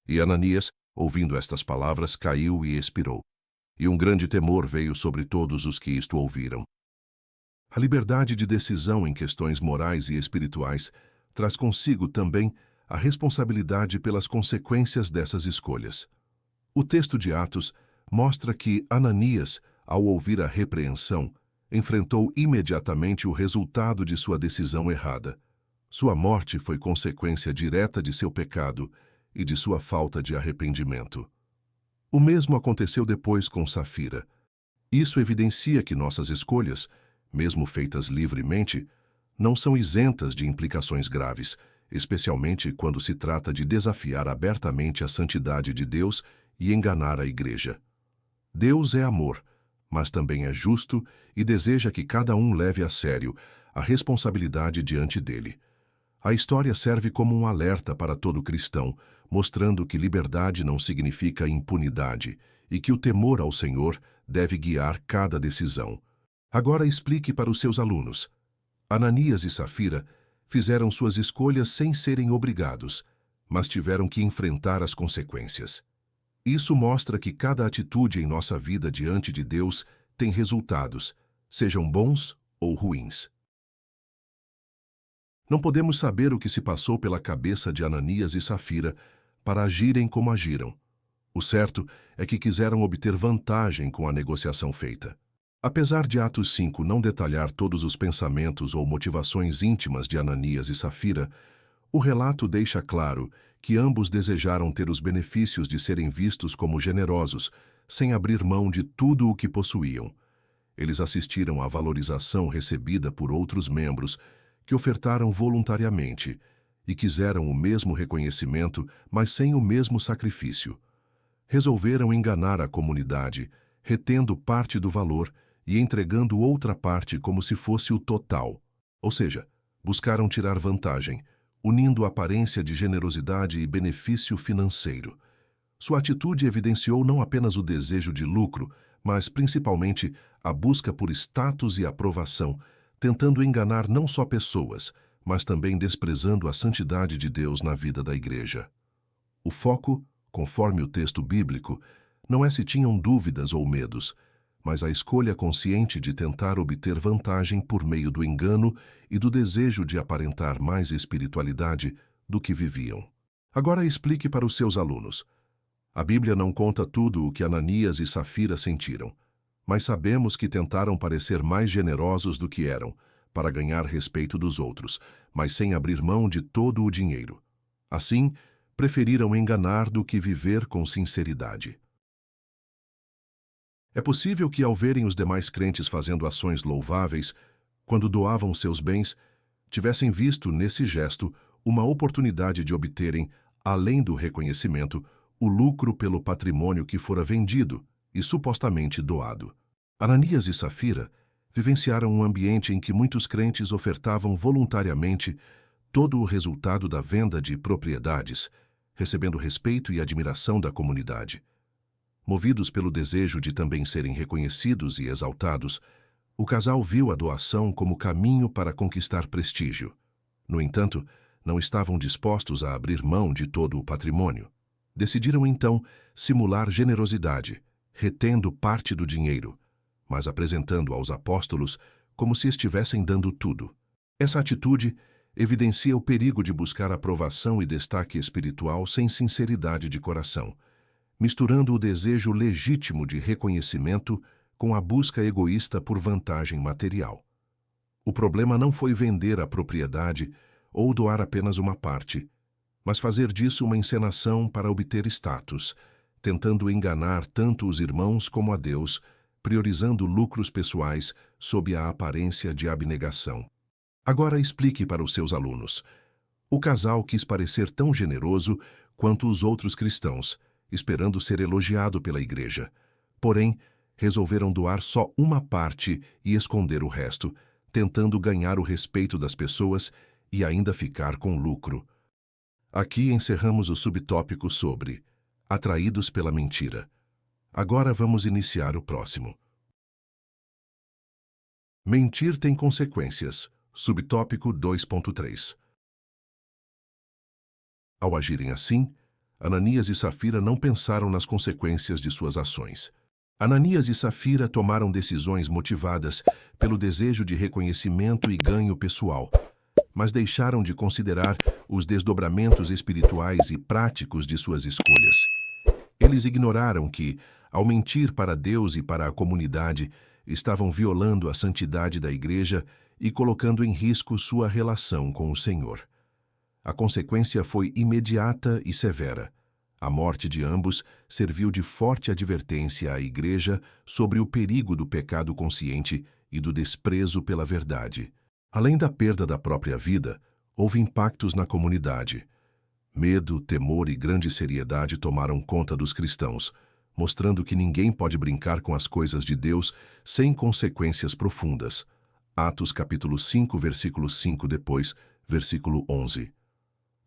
E Ananias, ouvindo estas palavras, caiu e expirou. E um grande temor veio sobre todos os que isto ouviram. A liberdade de decisão em questões morais e espirituais traz consigo também a responsabilidade pelas consequências dessas escolhas. O texto de Atos mostra que Ananias, ao ouvir a repreensão, enfrentou imediatamente o resultado de sua decisão errada. Sua morte foi consequência direta de seu pecado e de sua falta de arrependimento. O mesmo aconteceu depois com Safira. Isso evidencia que nossas escolhas, mesmo feitas livremente, não são isentas de implicações graves, especialmente quando se trata de desafiar abertamente a santidade de Deus e enganar a Igreja. Deus é amor, mas também é justo e deseja que cada um leve a sério a responsabilidade diante dele. A história serve como um alerta para todo cristão, mostrando que liberdade não significa impunidade e que o temor ao Senhor deve guiar cada decisão. Agora explique para os seus alunos. Ananias e Safira fizeram suas escolhas sem serem obrigados, mas tiveram que enfrentar as consequências. Isso mostra que cada atitude em nossa vida diante de Deus tem resultados, sejam bons ou ruins. Não podemos saber o que se passou pela cabeça de Ananias e Safira para agirem como agiram. O certo é que quiseram obter vantagem com a negociação feita. Apesar de Atos 5 não detalhar todos os pensamentos ou motivações íntimas de Ananias e Safira, o relato deixa claro que ambos desejaram ter os benefícios de serem vistos como generosos, sem abrir mão de tudo o que possuíam. Eles assistiram à valorização recebida por outros membros que ofertaram voluntariamente e quiseram o mesmo reconhecimento, mas sem o mesmo sacrifício. Resolveram enganar a comunidade, retendo parte do valor e entregando outra parte como se fosse o total. Ou seja, buscaram tirar vantagem, unindo aparência de generosidade e benefício financeiro. Sua atitude evidenciou não apenas o desejo de lucro, mas principalmente a busca por status e aprovação, tentando enganar não só pessoas, mas também desprezando a santidade de Deus na vida da Igreja. O foco, conforme o texto bíblico, não é se tinham dúvidas ou medos, mas a escolha consciente de tentar obter vantagem por meio do engano e do desejo de aparentar mais espiritualidade do que viviam. Agora explique para os seus alunos. A Bíblia não conta tudo o que Ananias e Safira sentiram, mas sabemos que tentaram parecer mais generosos do que eram, para ganhar respeito dos outros, mas sem abrir mão de todo o dinheiro. Assim, preferiram enganar do que viver com sinceridade. É possível que, ao verem os demais crentes fazendo ações louváveis, quando doavam seus bens, tivessem visto nesse gesto uma oportunidade de obterem, além do reconhecimento, o lucro pelo patrimônio que fora vendido e supostamente doado. Ananias e Safira vivenciaram um ambiente em que muitos crentes ofertavam voluntariamente todo o resultado da venda de propriedades, recebendo respeito e admiração da comunidade. Movidos pelo desejo de também serem reconhecidos e exaltados, o casal viu a doação como caminho para conquistar prestígio. No entanto, não estavam dispostos a abrir mão de todo o patrimônio. Decidiram então simular generosidade, retendo parte do dinheiro, mas apresentando aos apóstolos como se estivessem dando tudo. Essa atitude evidencia o perigo de buscar aprovação e destaque espiritual sem sinceridade de coração, misturando o desejo legítimo de reconhecimento com a busca egoísta por vantagem material. O problema não foi vender a propriedade ou doar apenas uma parte, mas fazer disso uma encenação para obter status, tentando enganar tanto os irmãos como a Deus, priorizando lucros pessoais sob a aparência de abnegação. Agora explique para os seus alunos. O casal quis parecer tão generoso quanto os outros cristãos, esperando ser elogiado pela igreja. Porém, resolveram doar só uma parte e esconder o resto, tentando ganhar o respeito das pessoas e ainda ficar com lucro. Aqui encerramos o subtópico sobre atraídos pela mentira. Agora vamos iniciar o próximo. Mentir tem consequências. Subtópico 2.3. Ao agirem assim, Ananias e Safira não pensaram nas consequências de suas ações. Ananias e Safira tomaram decisões motivadas pelo desejo de reconhecimento e ganho pessoal, mas deixaram de considerar os desdobramentos espirituais e práticos de suas escolhas. Eles ignoraram que, ao mentir para Deus e para a comunidade, estavam violando a santidade da igreja e colocando em risco sua relação com o Senhor. A consequência foi imediata e severa. A morte de ambos serviu de forte advertência à igreja sobre o perigo do pecado consciente e do desprezo pela verdade. Além da perda da própria vida, houve impactos na comunidade. Medo, temor e grande seriedade tomaram conta dos cristãos, mostrando que ninguém pode brincar com as coisas de Deus sem consequências profundas. Atos capítulo 5, versículo 5 depois, versículo 11.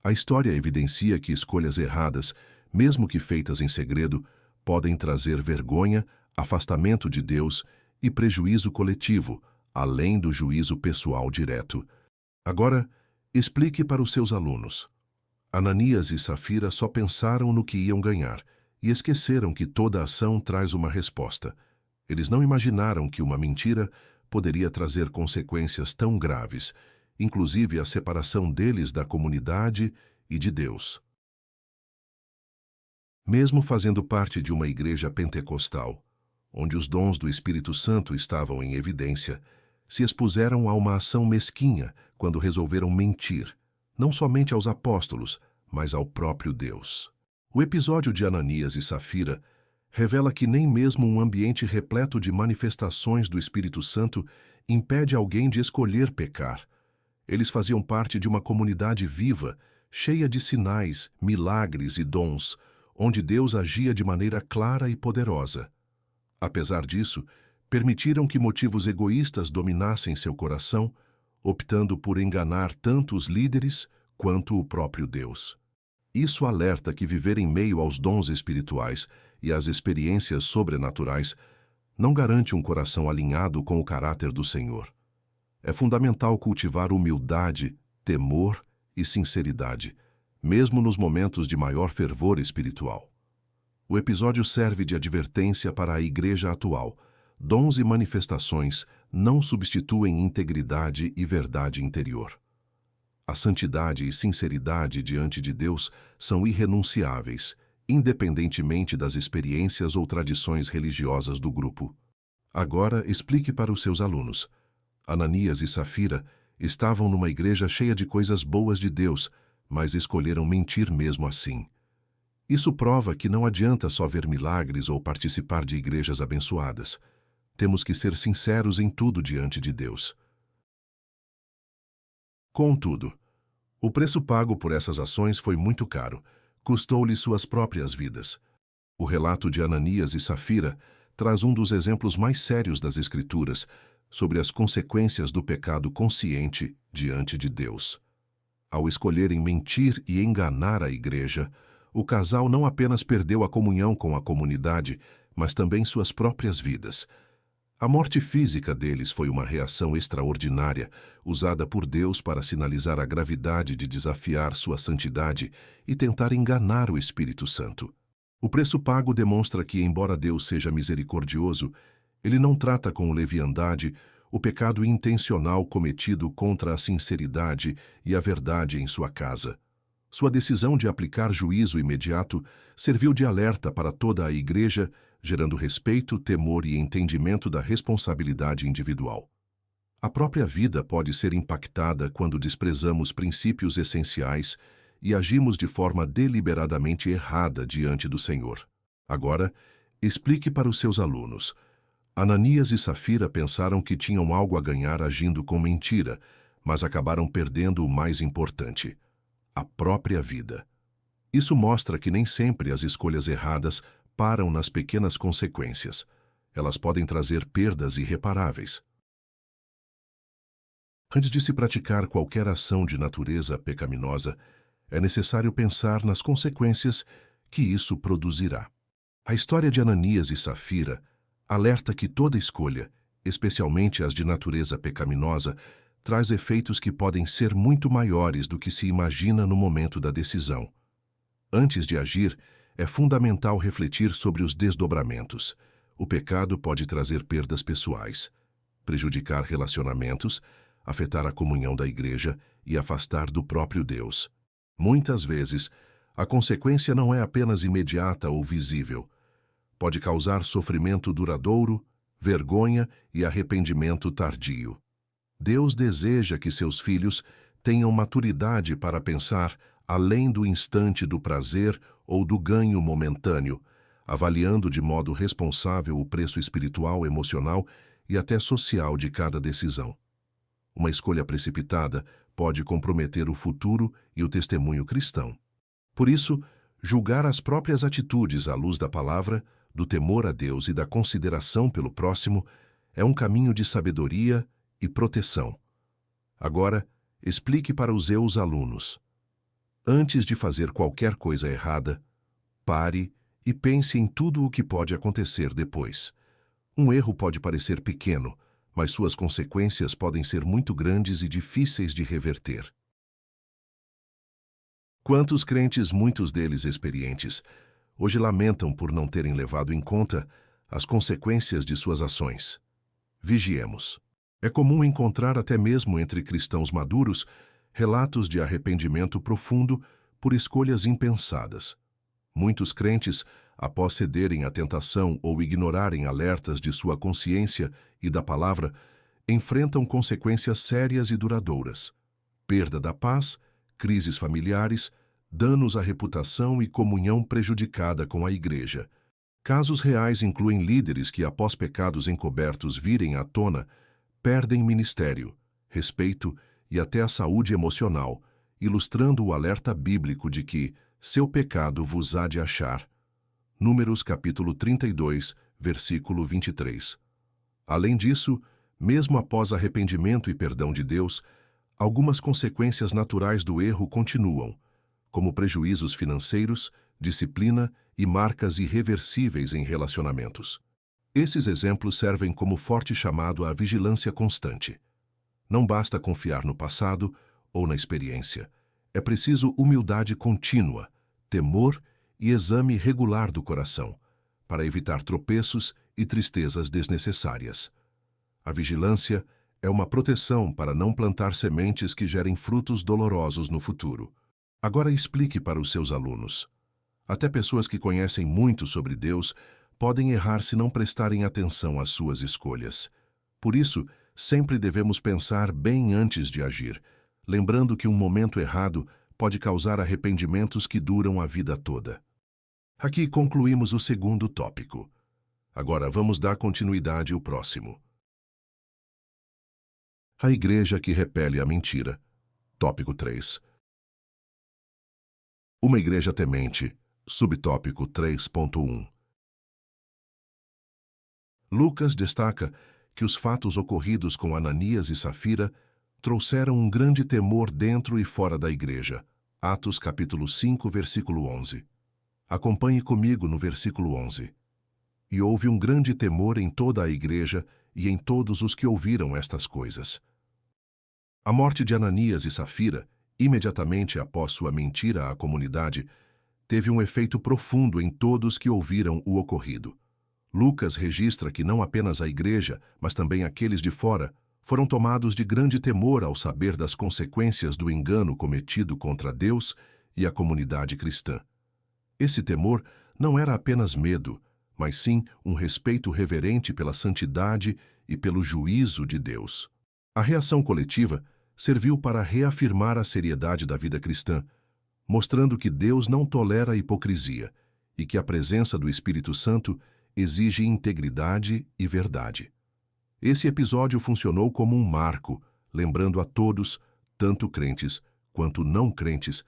A história evidencia que escolhas erradas, mesmo que feitas em segredo, podem trazer vergonha, afastamento de Deus e prejuízo coletivo, além do juízo pessoal direto. Agora, explique para os seus alunos. Ananias e Safira só pensaram no que iam ganhar e esqueceram que toda ação traz uma resposta. Eles não imaginaram que uma mentira poderia trazer consequências tão graves, inclusive a separação deles da comunidade e de Deus. Mesmo fazendo parte de uma igreja pentecostal, onde os dons do Espírito Santo estavam em evidência, se expuseram a uma ação mesquinha quando resolveram mentir, não somente aos apóstolos, mas ao próprio Deus. O episódio de Ananias e Safira revela que nem mesmo um ambiente repleto de manifestações do Espírito Santo impede alguém de escolher pecar. Eles faziam parte de uma comunidade viva, cheia de sinais, milagres e dons, onde Deus agia de maneira clara e poderosa. Apesar disso, permitiram que motivos egoístas dominassem seu coração, optando por enganar tanto os líderes quanto o próprio Deus. Isso alerta que viver em meio aos dons espirituais e às experiências sobrenaturais não garante um coração alinhado com o caráter do Senhor. É fundamental cultivar humildade, temor e sinceridade, mesmo nos momentos de maior fervor espiritual. O episódio serve de advertência para a igreja atual. Dons e manifestações não substituem integridade e verdade interior. A santidade e sinceridade diante de Deus são irrenunciáveis, independentemente das experiências ou tradições religiosas do grupo. Agora, explique para os seus alunos. Ananias e Safira estavam numa igreja cheia de coisas boas de Deus, mas escolheram mentir mesmo assim. Isso prova que não adianta só ver milagres ou participar de igrejas abençoadas. Temos que ser sinceros em tudo diante de Deus. Contudo, o preço pago por essas ações foi muito caro, custou-lhe suas próprias vidas. O relato de Ananias e Safira traz um dos exemplos mais sérios das Escrituras sobre as consequências do pecado consciente diante de Deus. Ao escolherem mentir e enganar a igreja, o casal não apenas perdeu a comunhão com a comunidade, mas também suas próprias vidas. A morte física deles foi uma reação extraordinária, usada por Deus para sinalizar a gravidade de desafiar sua santidade e tentar enganar o Espírito Santo. O preço pago demonstra que, embora Deus seja misericordioso, Ele não trata com leviandade o pecado intencional cometido contra a sinceridade e a verdade em sua casa. Sua decisão de aplicar juízo imediato serviu de alerta para toda a igreja, gerando respeito, temor e entendimento da responsabilidade individual. A própria vida pode ser impactada quando desprezamos princípios essenciais e agimos de forma deliberadamente errada diante do Senhor. Agora, explique para os seus alunos. Ananias e Safira pensaram que tinham algo a ganhar agindo com mentira, mas acabaram perdendo o mais importante: a própria vida. Isso mostra que nem sempre as escolhas erradas param nas pequenas consequências. Elas podem trazer perdas irreparáveis. Antes de se praticar qualquer ação de natureza pecaminosa, é necessário pensar nas consequências que isso produzirá. A história de Ananias e Safira alerta que toda escolha, especialmente as de natureza pecaminosa, traz efeitos que podem ser muito maiores do que se imagina no momento da decisão. Antes de agir, é fundamental refletir sobre os desdobramentos. O pecado pode trazer perdas pessoais, prejudicar relacionamentos, afetar a comunhão da igreja e afastar do próprio Deus. Muitas vezes, a consequência não é apenas imediata ou visível. Pode causar sofrimento duradouro, vergonha e arrependimento tardio. Deus deseja que seus filhos tenham maturidade para pensar além do instante do prazer ou do ganho momentâneo, avaliando de modo responsável o preço espiritual, emocional e até social de cada decisão. Uma escolha precipitada pode comprometer o futuro e o testemunho cristão. Por isso, julgar as próprias atitudes à luz da palavra, do temor a Deus e da consideração pelo próximo é um caminho de sabedoria e proteção. Agora, explique para os seus alunos. Antes de fazer qualquer coisa errada, pare e pense em tudo o que pode acontecer depois. Um erro pode parecer pequeno, mas suas consequências podem ser muito grandes e difíceis de reverter. Quantos crentes, muitos deles experientes, hoje lamentam por não terem levado em conta as consequências de suas ações? Vigiemos. É comum encontrar até mesmo entre cristãos maduros relatos de arrependimento profundo por escolhas impensadas. Muitos crentes, após cederem à tentação ou ignorarem alertas de sua consciência e da palavra, enfrentam consequências sérias e duradouras: perda da paz, crises familiares, danos à reputação e comunhão prejudicada com a igreja. Casos reais incluem líderes que, após pecados encobertos virem à tona, perdem ministério, respeito e até a saúde emocional, ilustrando o alerta bíblico de que seu pecado vos há de achar. Números capítulo 32, versículo 23. Além disso, mesmo após arrependimento e perdão de Deus, algumas consequências naturais do erro continuam, como prejuízos financeiros, disciplina e marcas irreversíveis em relacionamentos. Esses exemplos servem como forte chamado à vigilância constante. Não basta confiar no passado ou na experiência. É preciso humildade contínua, temor e exame regular do coração, para evitar tropeços e tristezas desnecessárias. A vigilância é uma proteção para não plantar sementes que gerem frutos dolorosos no futuro. Agora explique para os seus alunos. Até pessoas que conhecem muito sobre Deus podem errar se não prestarem atenção às suas escolhas. Por isso, sempre devemos pensar bem antes de agir, lembrando que um momento errado pode causar arrependimentos que duram a vida toda. Aqui concluímos o segundo tópico. Agora vamos dar continuidade ao próximo. A igreja que repele a mentira. Tópico 3. Uma igreja temente. Subtópico 3.1. Lucas destaca que os fatos ocorridos com Ananias e Safira trouxeram um grande temor dentro e fora da igreja. Atos capítulo 5, versículo 11. Acompanhe comigo no versículo 11. E houve um grande temor em toda a igreja e em todos os que ouviram estas coisas. A morte de Ananias e Safira, imediatamente após sua mentira à comunidade, teve um efeito profundo em todos que ouviram o ocorrido. Lucas registra que não apenas a igreja, mas também aqueles de fora, foram tomados de grande temor ao saber das consequências do engano cometido contra Deus e a comunidade cristã. Esse temor não era apenas medo, mas sim um respeito reverente pela santidade e pelo juízo de Deus. A reação coletiva serviu para reafirmar a seriedade da vida cristã, mostrando que Deus não tolera a hipocrisia e que a presença do Espírito Santo exige integridade e verdade. Esse episódio funcionou como um marco, lembrando a todos, tanto crentes quanto não crentes,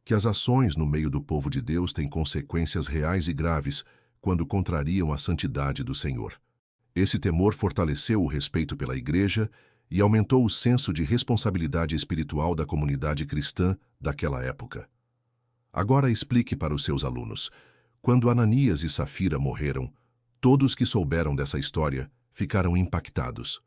que as ações no meio do povo de Deus têm consequências reais e graves quando contrariam a santidade do Senhor. Esse temor fortaleceu o respeito pela igreja e aumentou o senso de responsabilidade espiritual da comunidade cristã daquela época. Agora explique para os seus alunos. Quando Ananias e Safira morreram, todos que souberam dessa história ficaram impactados.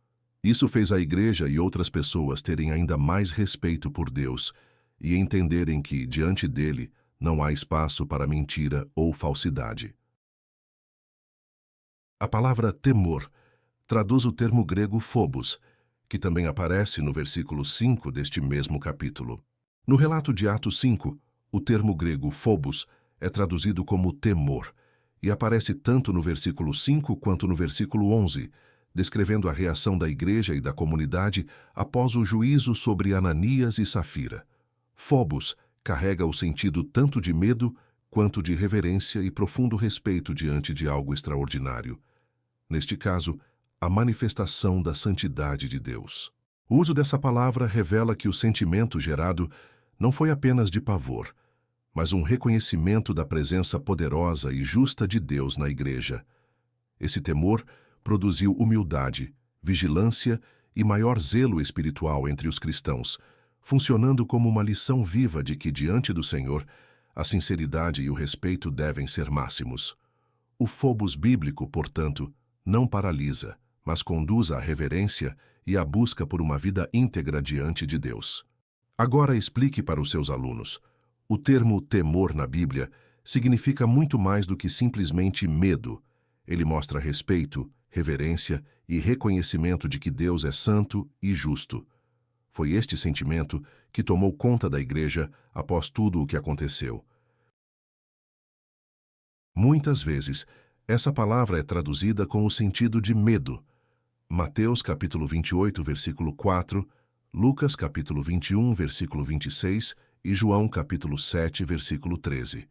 Isso fez a igreja e outras pessoas terem ainda mais respeito por Deus e entenderem que, diante dele, não há espaço para mentira ou falsidade. A palavra temor traduz o termo grego phobos, que também aparece no versículo 5 deste mesmo capítulo. No relato de Atos 5, o termo grego phobos é traduzido como temor, e aparece tanto no versículo 5 quanto no versículo 11, descrevendo a reação da igreja e da comunidade após o juízo sobre Ananias e Safira. Phobos carrega o sentido tanto de medo quanto de reverência e profundo respeito diante de algo extraordinário. Neste caso, a manifestação da santidade de Deus. O uso dessa palavra revela que o sentimento gerado não foi apenas de pavor, mas um reconhecimento da presença poderosa e justa de Deus na igreja. Esse temor produziu humildade, vigilância e maior zelo espiritual entre os cristãos, funcionando como uma lição viva de que, diante do Senhor, a sinceridade e o respeito devem ser máximos. O phobos bíblico, portanto, não paralisa, mas conduz à reverência e à busca por uma vida íntegra diante de Deus. Agora explique para os seus alunos. O termo temor na Bíblia significa muito mais do que simplesmente medo. Ele mostra respeito, reverência e reconhecimento de que Deus é santo e justo. Foi este sentimento que tomou conta da igreja após tudo o que aconteceu. Muitas vezes, essa palavra é traduzida com o sentido de medo. Mateus capítulo 28, versículo 4, Lucas capítulo 21, versículo 26 e João capítulo 7, versículo 13.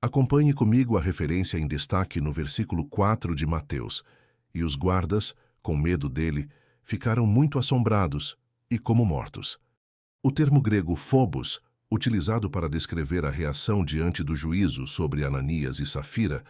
Acompanhe comigo a referência em destaque no versículo 4 de Mateus. E os guardas, com medo dele, ficaram muito assombrados e como mortos. O termo grego phobos, utilizado para descrever a reação diante do juízo sobre Ananias e Safira,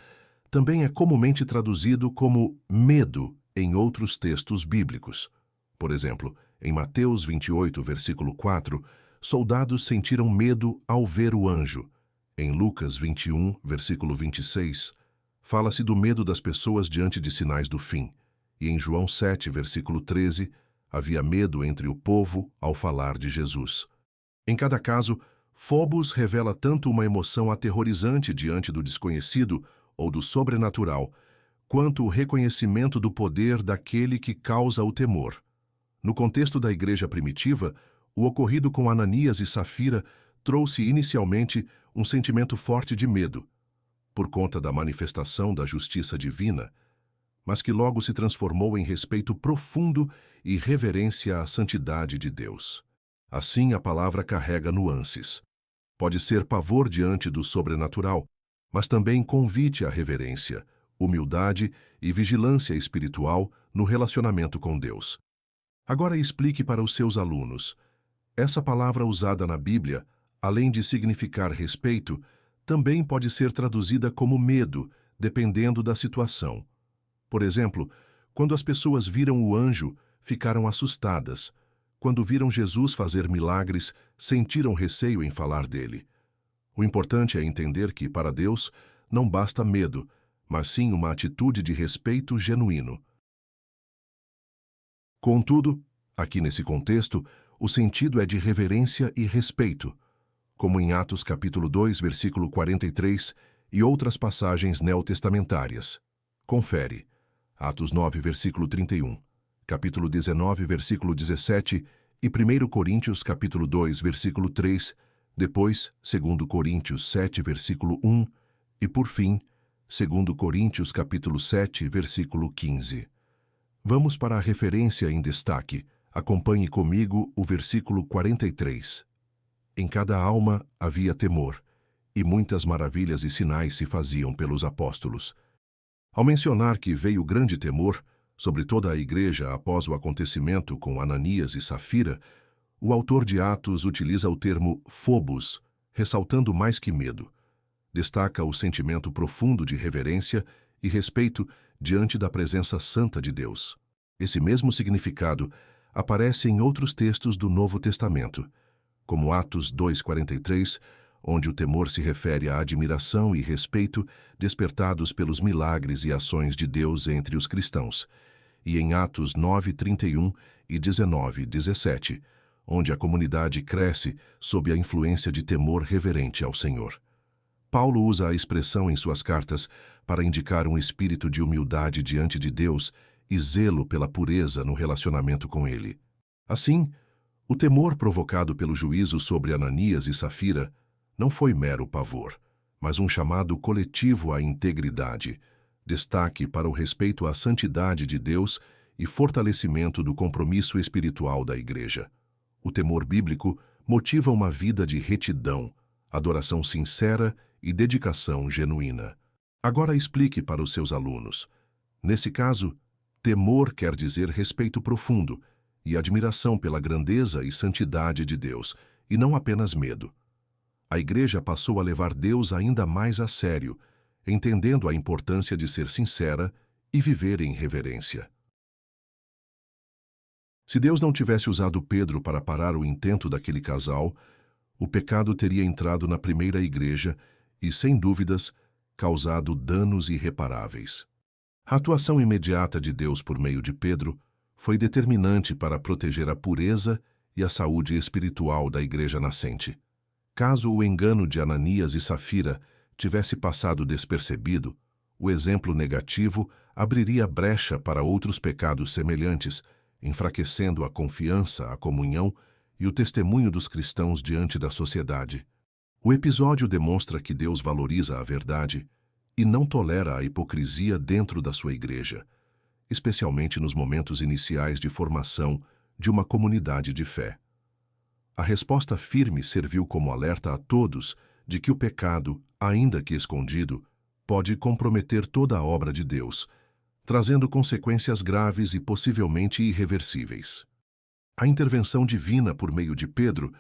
também é comumente traduzido como medo em outros textos bíblicos. Por exemplo, em Mateus 28, versículo 4, soldados sentiram medo ao ver o anjo. Em Lucas 21, versículo 26, fala-se do medo das pessoas diante de sinais do fim. E em João 7, versículo 13, havia medo entre o povo ao falar de Jesus. Em cada caso, phobos revela tanto uma emoção aterrorizante diante do desconhecido ou do sobrenatural, quanto o reconhecimento do poder daquele que causa o temor. No contexto da igreja primitiva, o ocorrido com Ananias e Safira trouxe inicialmente um sentimento forte de medo, por conta da manifestação da justiça divina, mas que logo se transformou em respeito profundo e reverência à santidade de Deus. Assim, a palavra carrega nuances. Pode ser pavor diante do sobrenatural, mas também convite à reverência, humildade e vigilância espiritual no relacionamento com Deus. Agora explique para os seus alunos. Essa palavra usada na Bíblia, além de significar respeito, também pode ser traduzida como medo, dependendo da situação. Por exemplo, quando as pessoas viram o anjo, ficaram assustadas. Quando viram Jesus fazer milagres, sentiram receio em falar dele. O importante é entender que, para Deus, não basta medo, mas sim uma atitude de respeito genuíno. Contudo, aqui nesse contexto, o sentido é de reverência e respeito, como em Atos capítulo 2, versículo 43 e outras passagens neotestamentárias. Confere. Atos 9, versículo 31, capítulo 19, versículo 17 e 1 Coríntios capítulo 2, versículo 3, depois 2 Coríntios 7, versículo 1 e, por fim, 2 Coríntios capítulo 7, versículo 15. Vamos para a referência em destaque. Acompanhe comigo o versículo 43. Em cada alma havia temor, e muitas maravilhas e sinais se faziam pelos apóstolos. Ao mencionar que veio grande temor sobre toda a igreja após o acontecimento com Ananias e Safira, o autor de Atos utiliza o termo phobos, ressaltando mais que medo. Destaca o sentimento profundo de reverência e respeito diante da presença santa de Deus. Esse mesmo significado aparece em outros textos do Novo Testamento, como Atos 2,43, onde o temor se refere à admiração e respeito despertados pelos milagres e ações de Deus entre os cristãos, e em Atos 9,31 e 19,17, onde a comunidade cresce sob a influência de temor reverente ao Senhor. Paulo usa a expressão em suas cartas para indicar um espírito de humildade diante de Deus e zelo pela pureza no relacionamento com Ele. Assim, o temor provocado pelo juízo sobre Ananias e Safira não foi mero pavor, mas um chamado coletivo à integridade, destaque para o respeito à santidade de Deus e fortalecimento do compromisso espiritual da Igreja. O temor bíblico motiva uma vida de retidão, adoração sincera e dedicação genuína. Agora explique para os seus alunos. Nesse caso, temor quer dizer respeito profundo e admiração pela grandeza e santidade de Deus, e não apenas medo. A Igreja passou a levar Deus ainda mais a sério, entendendo a importância de ser sincera e viver em reverência. Se Deus não tivesse usado Pedro para parar o intento daquele casal, o pecado teria entrado na primeira igreja e, sem dúvidas, causado danos irreparáveis. A atuação imediata de Deus por meio de Pedro foi determinante para proteger a pureza e a saúde espiritual da igreja nascente. Caso o engano de Ananias e Safira tivesse passado despercebido, o exemplo negativo abriria brecha para outros pecados semelhantes, enfraquecendo a confiança, a comunhão e o testemunho dos cristãos diante da sociedade. O episódio demonstra que Deus valoriza a verdade e não tolera a hipocrisia dentro da sua igreja, especialmente nos momentos iniciais de formação de uma comunidade de fé. A resposta firme serviu como alerta a todos de que o pecado, ainda que escondido, pode comprometer toda a obra de Deus, trazendo consequências graves e possivelmente irreversíveis. A intervenção divina por meio de Pedro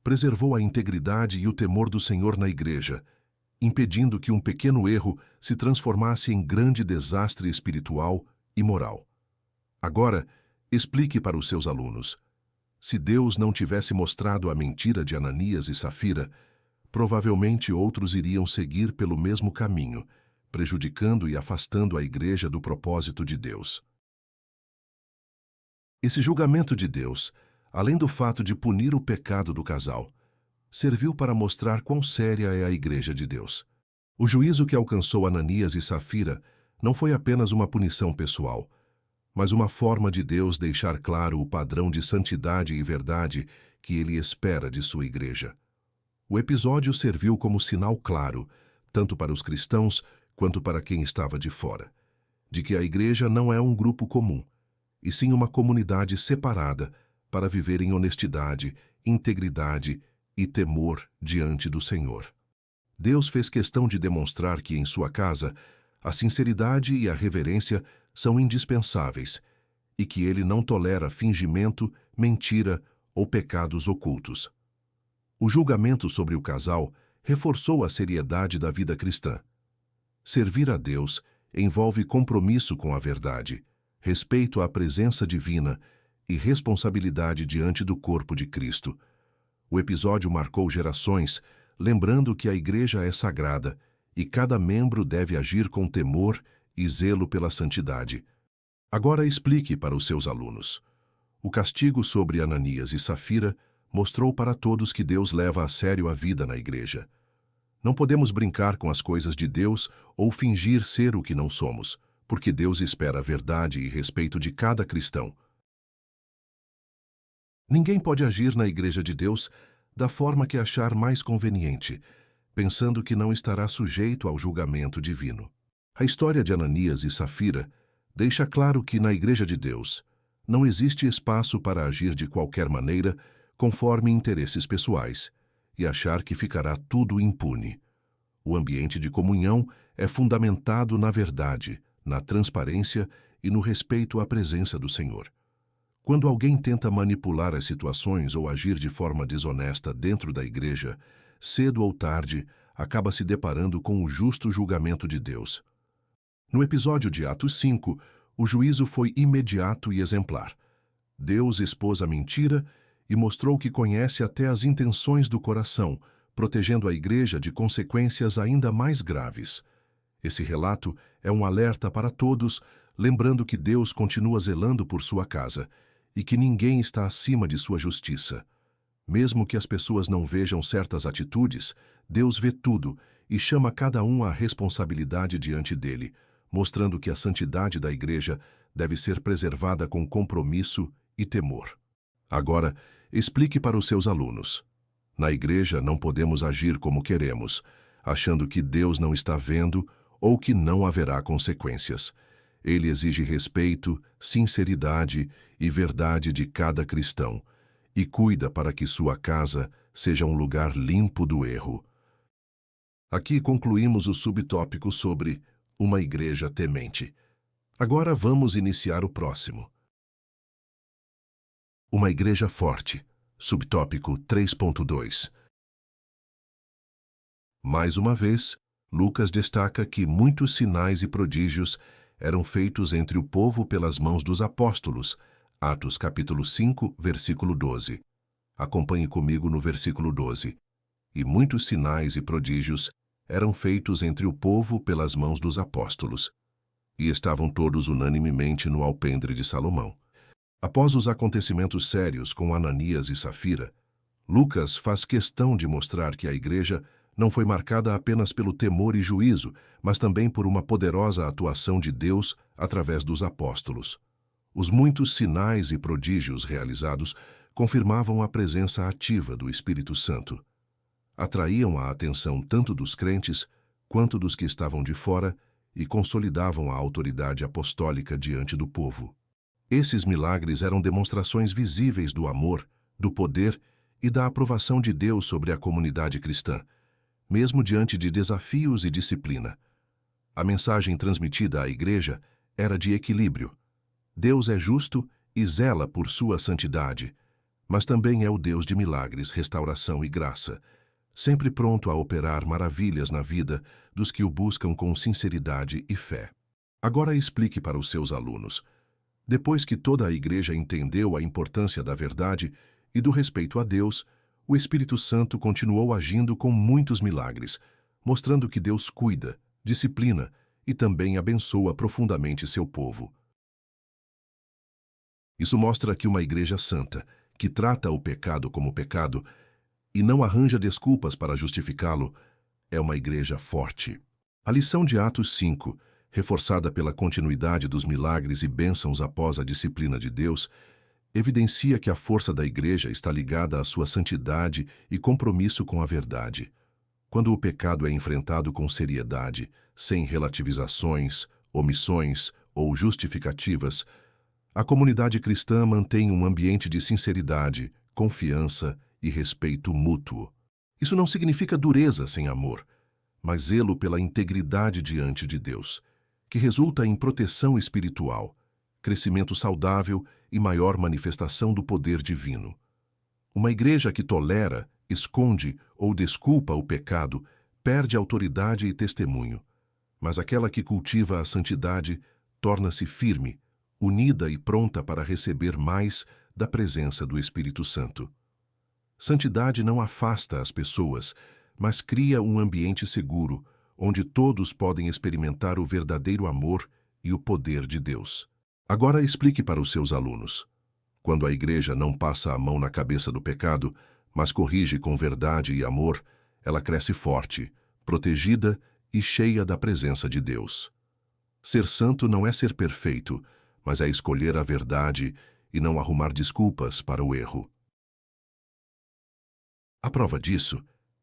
preservou a integridade e o temor do Senhor na igreja, impedindo que um pequeno erro se transformasse em grande desastre espiritual e moral. Agora, explique para os seus alunos. Se Deus não tivesse mostrado a mentira de Ananias e Safira, provavelmente outros iriam seguir pelo mesmo caminho, prejudicando e afastando a igreja do propósito de Deus. Esse julgamento de Deus, além do fato de punir o pecado do casal, serviu para mostrar quão séria é a igreja de Deus. O juízo que alcançou Ananias e Safira não foi apenas uma punição pessoal, mas uma forma de Deus deixar claro o padrão de santidade e verdade que Ele espera de sua igreja. O episódio serviu como sinal claro, tanto para os cristãos quanto para quem estava de fora, de que a igreja não é um grupo comum, e sim uma comunidade separada para viver em honestidade, integridade e temor diante do Senhor. Deus fez questão de demonstrar que em sua casa a sinceridade e a reverência são indispensáveis e que Ele não tolera fingimento, mentira ou pecados ocultos. O julgamento sobre o casal reforçou a seriedade da vida cristã. Servir a Deus envolve compromisso com a verdade, respeito à presença divina e responsabilidade diante do corpo de Cristo. O episódio marcou gerações, lembrando que a igreja é sagrada e cada membro deve agir com temor e zelo pela santidade. Agora explique para os seus alunos. O castigo sobre Ananias e Safira mostrou para todos que Deus leva a sério a vida na igreja. Não podemos brincar com as coisas de Deus ou fingir ser o que não somos, porque Deus espera a verdade e respeito de cada cristão. Ninguém pode agir na igreja de Deus da forma que achar mais conveniente, pensando que não estará sujeito ao julgamento divino. A história de Ananias e Safira deixa claro que na igreja de Deus não existe espaço para agir de qualquer maneira conforme interesses pessoais e achar que ficará tudo impune. O ambiente de comunhão é fundamentado na verdade, na transparência e no respeito à presença do Senhor. Quando alguém tenta manipular as situações ou agir de forma desonesta dentro da igreja, cedo ou tarde, acaba se deparando com o justo julgamento de Deus. No episódio de Atos 5, o juízo foi imediato e exemplar. Deus expôs a mentira e mostrou que conhece até as intenções do coração, protegendo a igreja de consequências ainda mais graves. Esse relato é um alerta para todos, lembrando que Deus continua zelando por sua casa e que ninguém está acima de sua justiça. Mesmo que as pessoas não vejam certas atitudes, Deus vê tudo e chama cada um à responsabilidade diante dele, mostrando que a santidade da igreja deve ser preservada com compromisso e temor. Agora, explique para os seus alunos. Na igreja não podemos agir como queremos, achando que Deus não está vendo ou que não haverá consequências. Ele exige respeito, sinceridade e verdade de cada cristão e cuida para que sua casa seja um lugar limpo do erro. Aqui concluímos o subtópico sobre uma igreja temente. Agora vamos iniciar o próximo. Uma igreja forte. Subtópico 3.2. Mais uma vez, Lucas destaca que muitos sinais e prodígios eram feitos entre o povo pelas mãos dos apóstolos. Atos capítulo 5, versículo 12. Acompanhe comigo no versículo 12. E muitos sinais e prodígios eram feitos entre o povo pelas mãos dos apóstolos. E estavam todos unanimemente no alpendre de Salomão. Após os acontecimentos sérios com Ananias e Safira, Lucas faz questão de mostrar que a igreja não foi marcada apenas pelo temor e juízo, mas também por uma poderosa atuação de Deus através dos apóstolos. Os muitos sinais e prodígios realizados confirmavam a presença ativa do Espírito Santo. Atraíam a atenção tanto dos crentes quanto dos que estavam de fora e consolidavam a autoridade apostólica diante do povo. Esses milagres eram demonstrações visíveis do amor, do poder e da aprovação de Deus sobre a comunidade cristã, mesmo diante de desafios e disciplina. A mensagem transmitida à igreja era de equilíbrio. Deus é justo e zela por sua santidade, mas também é o Deus de milagres, restauração e graça, sempre pronto a operar maravilhas na vida dos que o buscam com sinceridade e fé. Agora explique para os seus alunos. Depois que toda a igreja entendeu a importância da verdade e do respeito a Deus, o Espírito Santo continuou agindo com muitos milagres, mostrando que Deus cuida, disciplina e também abençoa profundamente seu povo. Isso mostra que uma igreja santa, que trata o pecado como pecado e não arranja desculpas para justificá-lo, é uma igreja forte. A lição de Atos 5, reforçada pela continuidade dos milagres e bênçãos após a disciplina de Deus, evidencia que a força da igreja está ligada à sua santidade e compromisso com a verdade. Quando o pecado é enfrentado com seriedade, sem relativizações, omissões ou justificativas, a comunidade cristã mantém um ambiente de sinceridade, confiança e respeito mútuo. Isso não significa dureza sem amor, mas zelo pela integridade diante de Deus, que resulta em proteção espiritual, crescimento saudável e maior manifestação do poder divino. Uma igreja que tolera, esconde ou desculpa o pecado perde autoridade e testemunho, mas aquela que cultiva a santidade torna-se firme, unida e pronta para receber mais da presença do Espírito Santo. Santidade não afasta as pessoas, mas cria um ambiente seguro, onde todos podem experimentar o verdadeiro amor e o poder de Deus. Agora explique para os seus alunos. Quando a igreja não passa a mão na cabeça do pecado, mas corrige com verdade e amor, ela cresce forte, protegida e cheia da presença de Deus. Ser santo não é ser perfeito, mas é escolher a verdade e não arrumar desculpas para o erro. A prova disso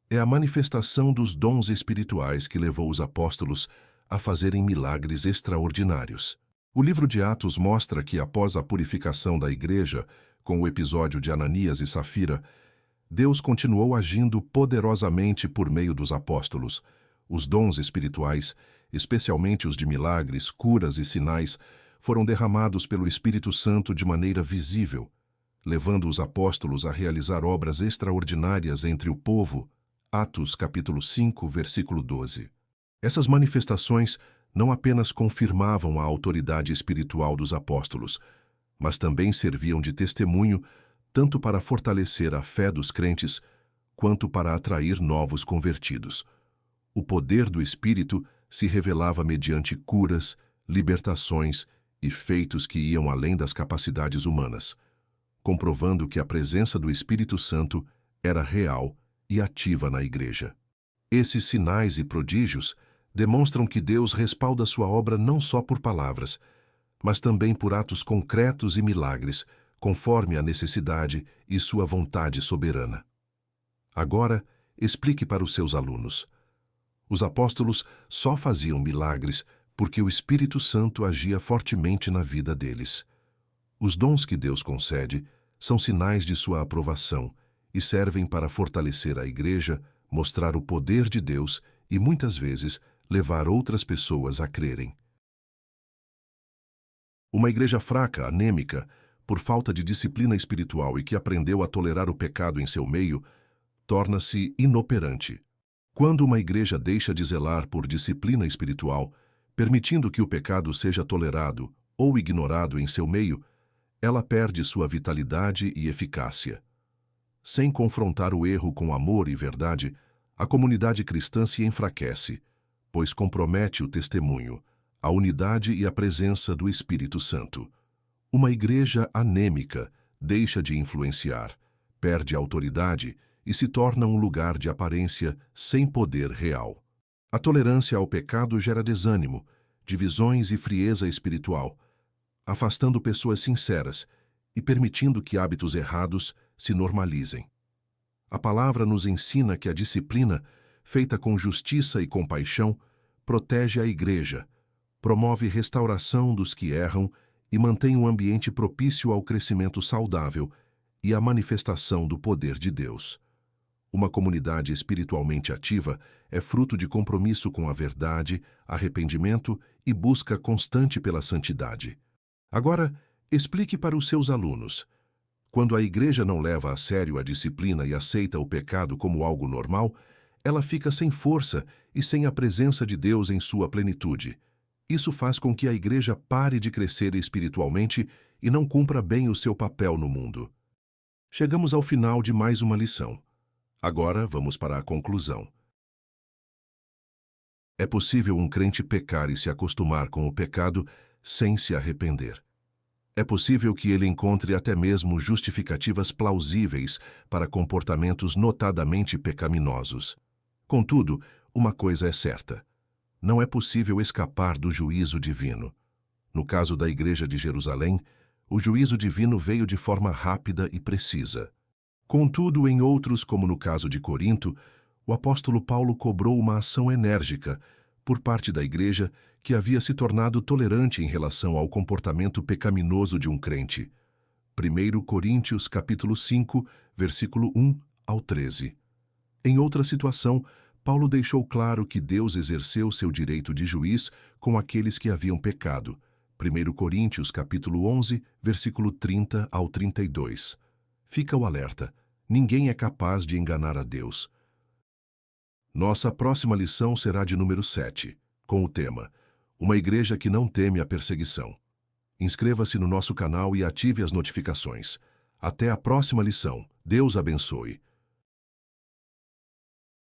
é a manifestação dos dons espirituais que levou os apóstolos a fazerem milagres extraordinários. O livro de Atos mostra que, após a purificação da igreja, com o episódio de Ananias e Safira, Deus continuou agindo poderosamente por meio dos apóstolos. Os dons espirituais, especialmente os de milagres, curas e sinais, foram derramados pelo Espírito Santo de maneira visível, levando os apóstolos a realizar obras extraordinárias entre o povo. Atos capítulo 5, versículo 12. Essas manifestações não apenas confirmavam a autoridade espiritual dos apóstolos, mas também serviam de testemunho tanto para fortalecer a fé dos crentes, quanto para atrair novos convertidos. O poder do Espírito se revelava mediante curas, libertações e feitos que iam além das capacidades humanas, comprovando que a presença do Espírito Santo era real e ativa na igreja. Esses sinais e prodígios demonstram que Deus respalda sua obra não só por palavras, mas também por atos concretos e milagres, conforme a necessidade e sua vontade soberana. Agora, explique para os seus alunos. Os apóstolos só faziam milagres porque o Espírito Santo agia fortemente na vida deles. Os dons que Deus concede são sinais de sua aprovação e servem para fortalecer a igreja, mostrar o poder de Deus e, muitas vezes, levar outras pessoas a crerem. Uma igreja fraca, anêmica, por falta de disciplina espiritual e que aprendeu a tolerar o pecado em seu meio, torna-se inoperante. Quando uma igreja deixa de zelar por disciplina espiritual, permitindo que o pecado seja tolerado ou ignorado em seu meio, ela perde sua vitalidade e eficácia. Sem confrontar o erro com amor e verdade, a comunidade cristã se enfraquece, pois compromete o testemunho, a unidade e a presença do Espírito Santo. Uma igreja anêmica deixa de influenciar, perde autoridade e se torna um lugar de aparência sem poder real. A tolerância ao pecado gera desânimo, divisões e frieza espiritual, afastando pessoas sinceras e permitindo que hábitos errados se normalizem. A palavra nos ensina que a disciplina, feita com justiça e compaixão, protege a igreja, promove restauração dos que erram e mantém um ambiente propício ao crescimento saudável e à manifestação do poder de Deus. Uma comunidade espiritualmente ativa é fruto de compromisso com a verdade, arrependimento e busca constante pela santidade. Agora, explique para os seus alunos. Quando a igreja não leva a sério a disciplina e aceita o pecado como algo normal, ela fica sem força e sem a presença de Deus em sua plenitude. Isso faz com que a igreja pare de crescer espiritualmente e não cumpra bem o seu papel no mundo. Chegamos ao final de mais uma lição. Agora vamos para a conclusão. É possível um crente pecar e se acostumar com o pecado sem se arrepender. É possível que ele encontre até mesmo justificativas plausíveis para comportamentos notadamente pecaminosos. Contudo, uma coisa é certa: não é possível escapar do juízo divino. No caso da Igreja de Jerusalém, o juízo divino veio de forma rápida e precisa. Contudo, em outros, como no caso de Corinto, o apóstolo Paulo cobrou uma ação enérgica por parte da igreja que havia se tornado tolerante em relação ao comportamento pecaminoso de um crente. 1 Coríntios capítulo 5, versículo 1 ao 13. Em outra situação, Paulo deixou claro que Deus exerceu seu direito de juiz com aqueles que haviam pecado. 1 Coríntios capítulo 11, versículo 30 ao 32. Fica o alerta: ninguém é capaz de enganar a Deus. Nossa próxima lição será de número 7, com o tema Uma Igreja que não teme a perseguição. Inscreva-se no nosso canal e ative as notificações. Até a próxima lição. Deus abençoe.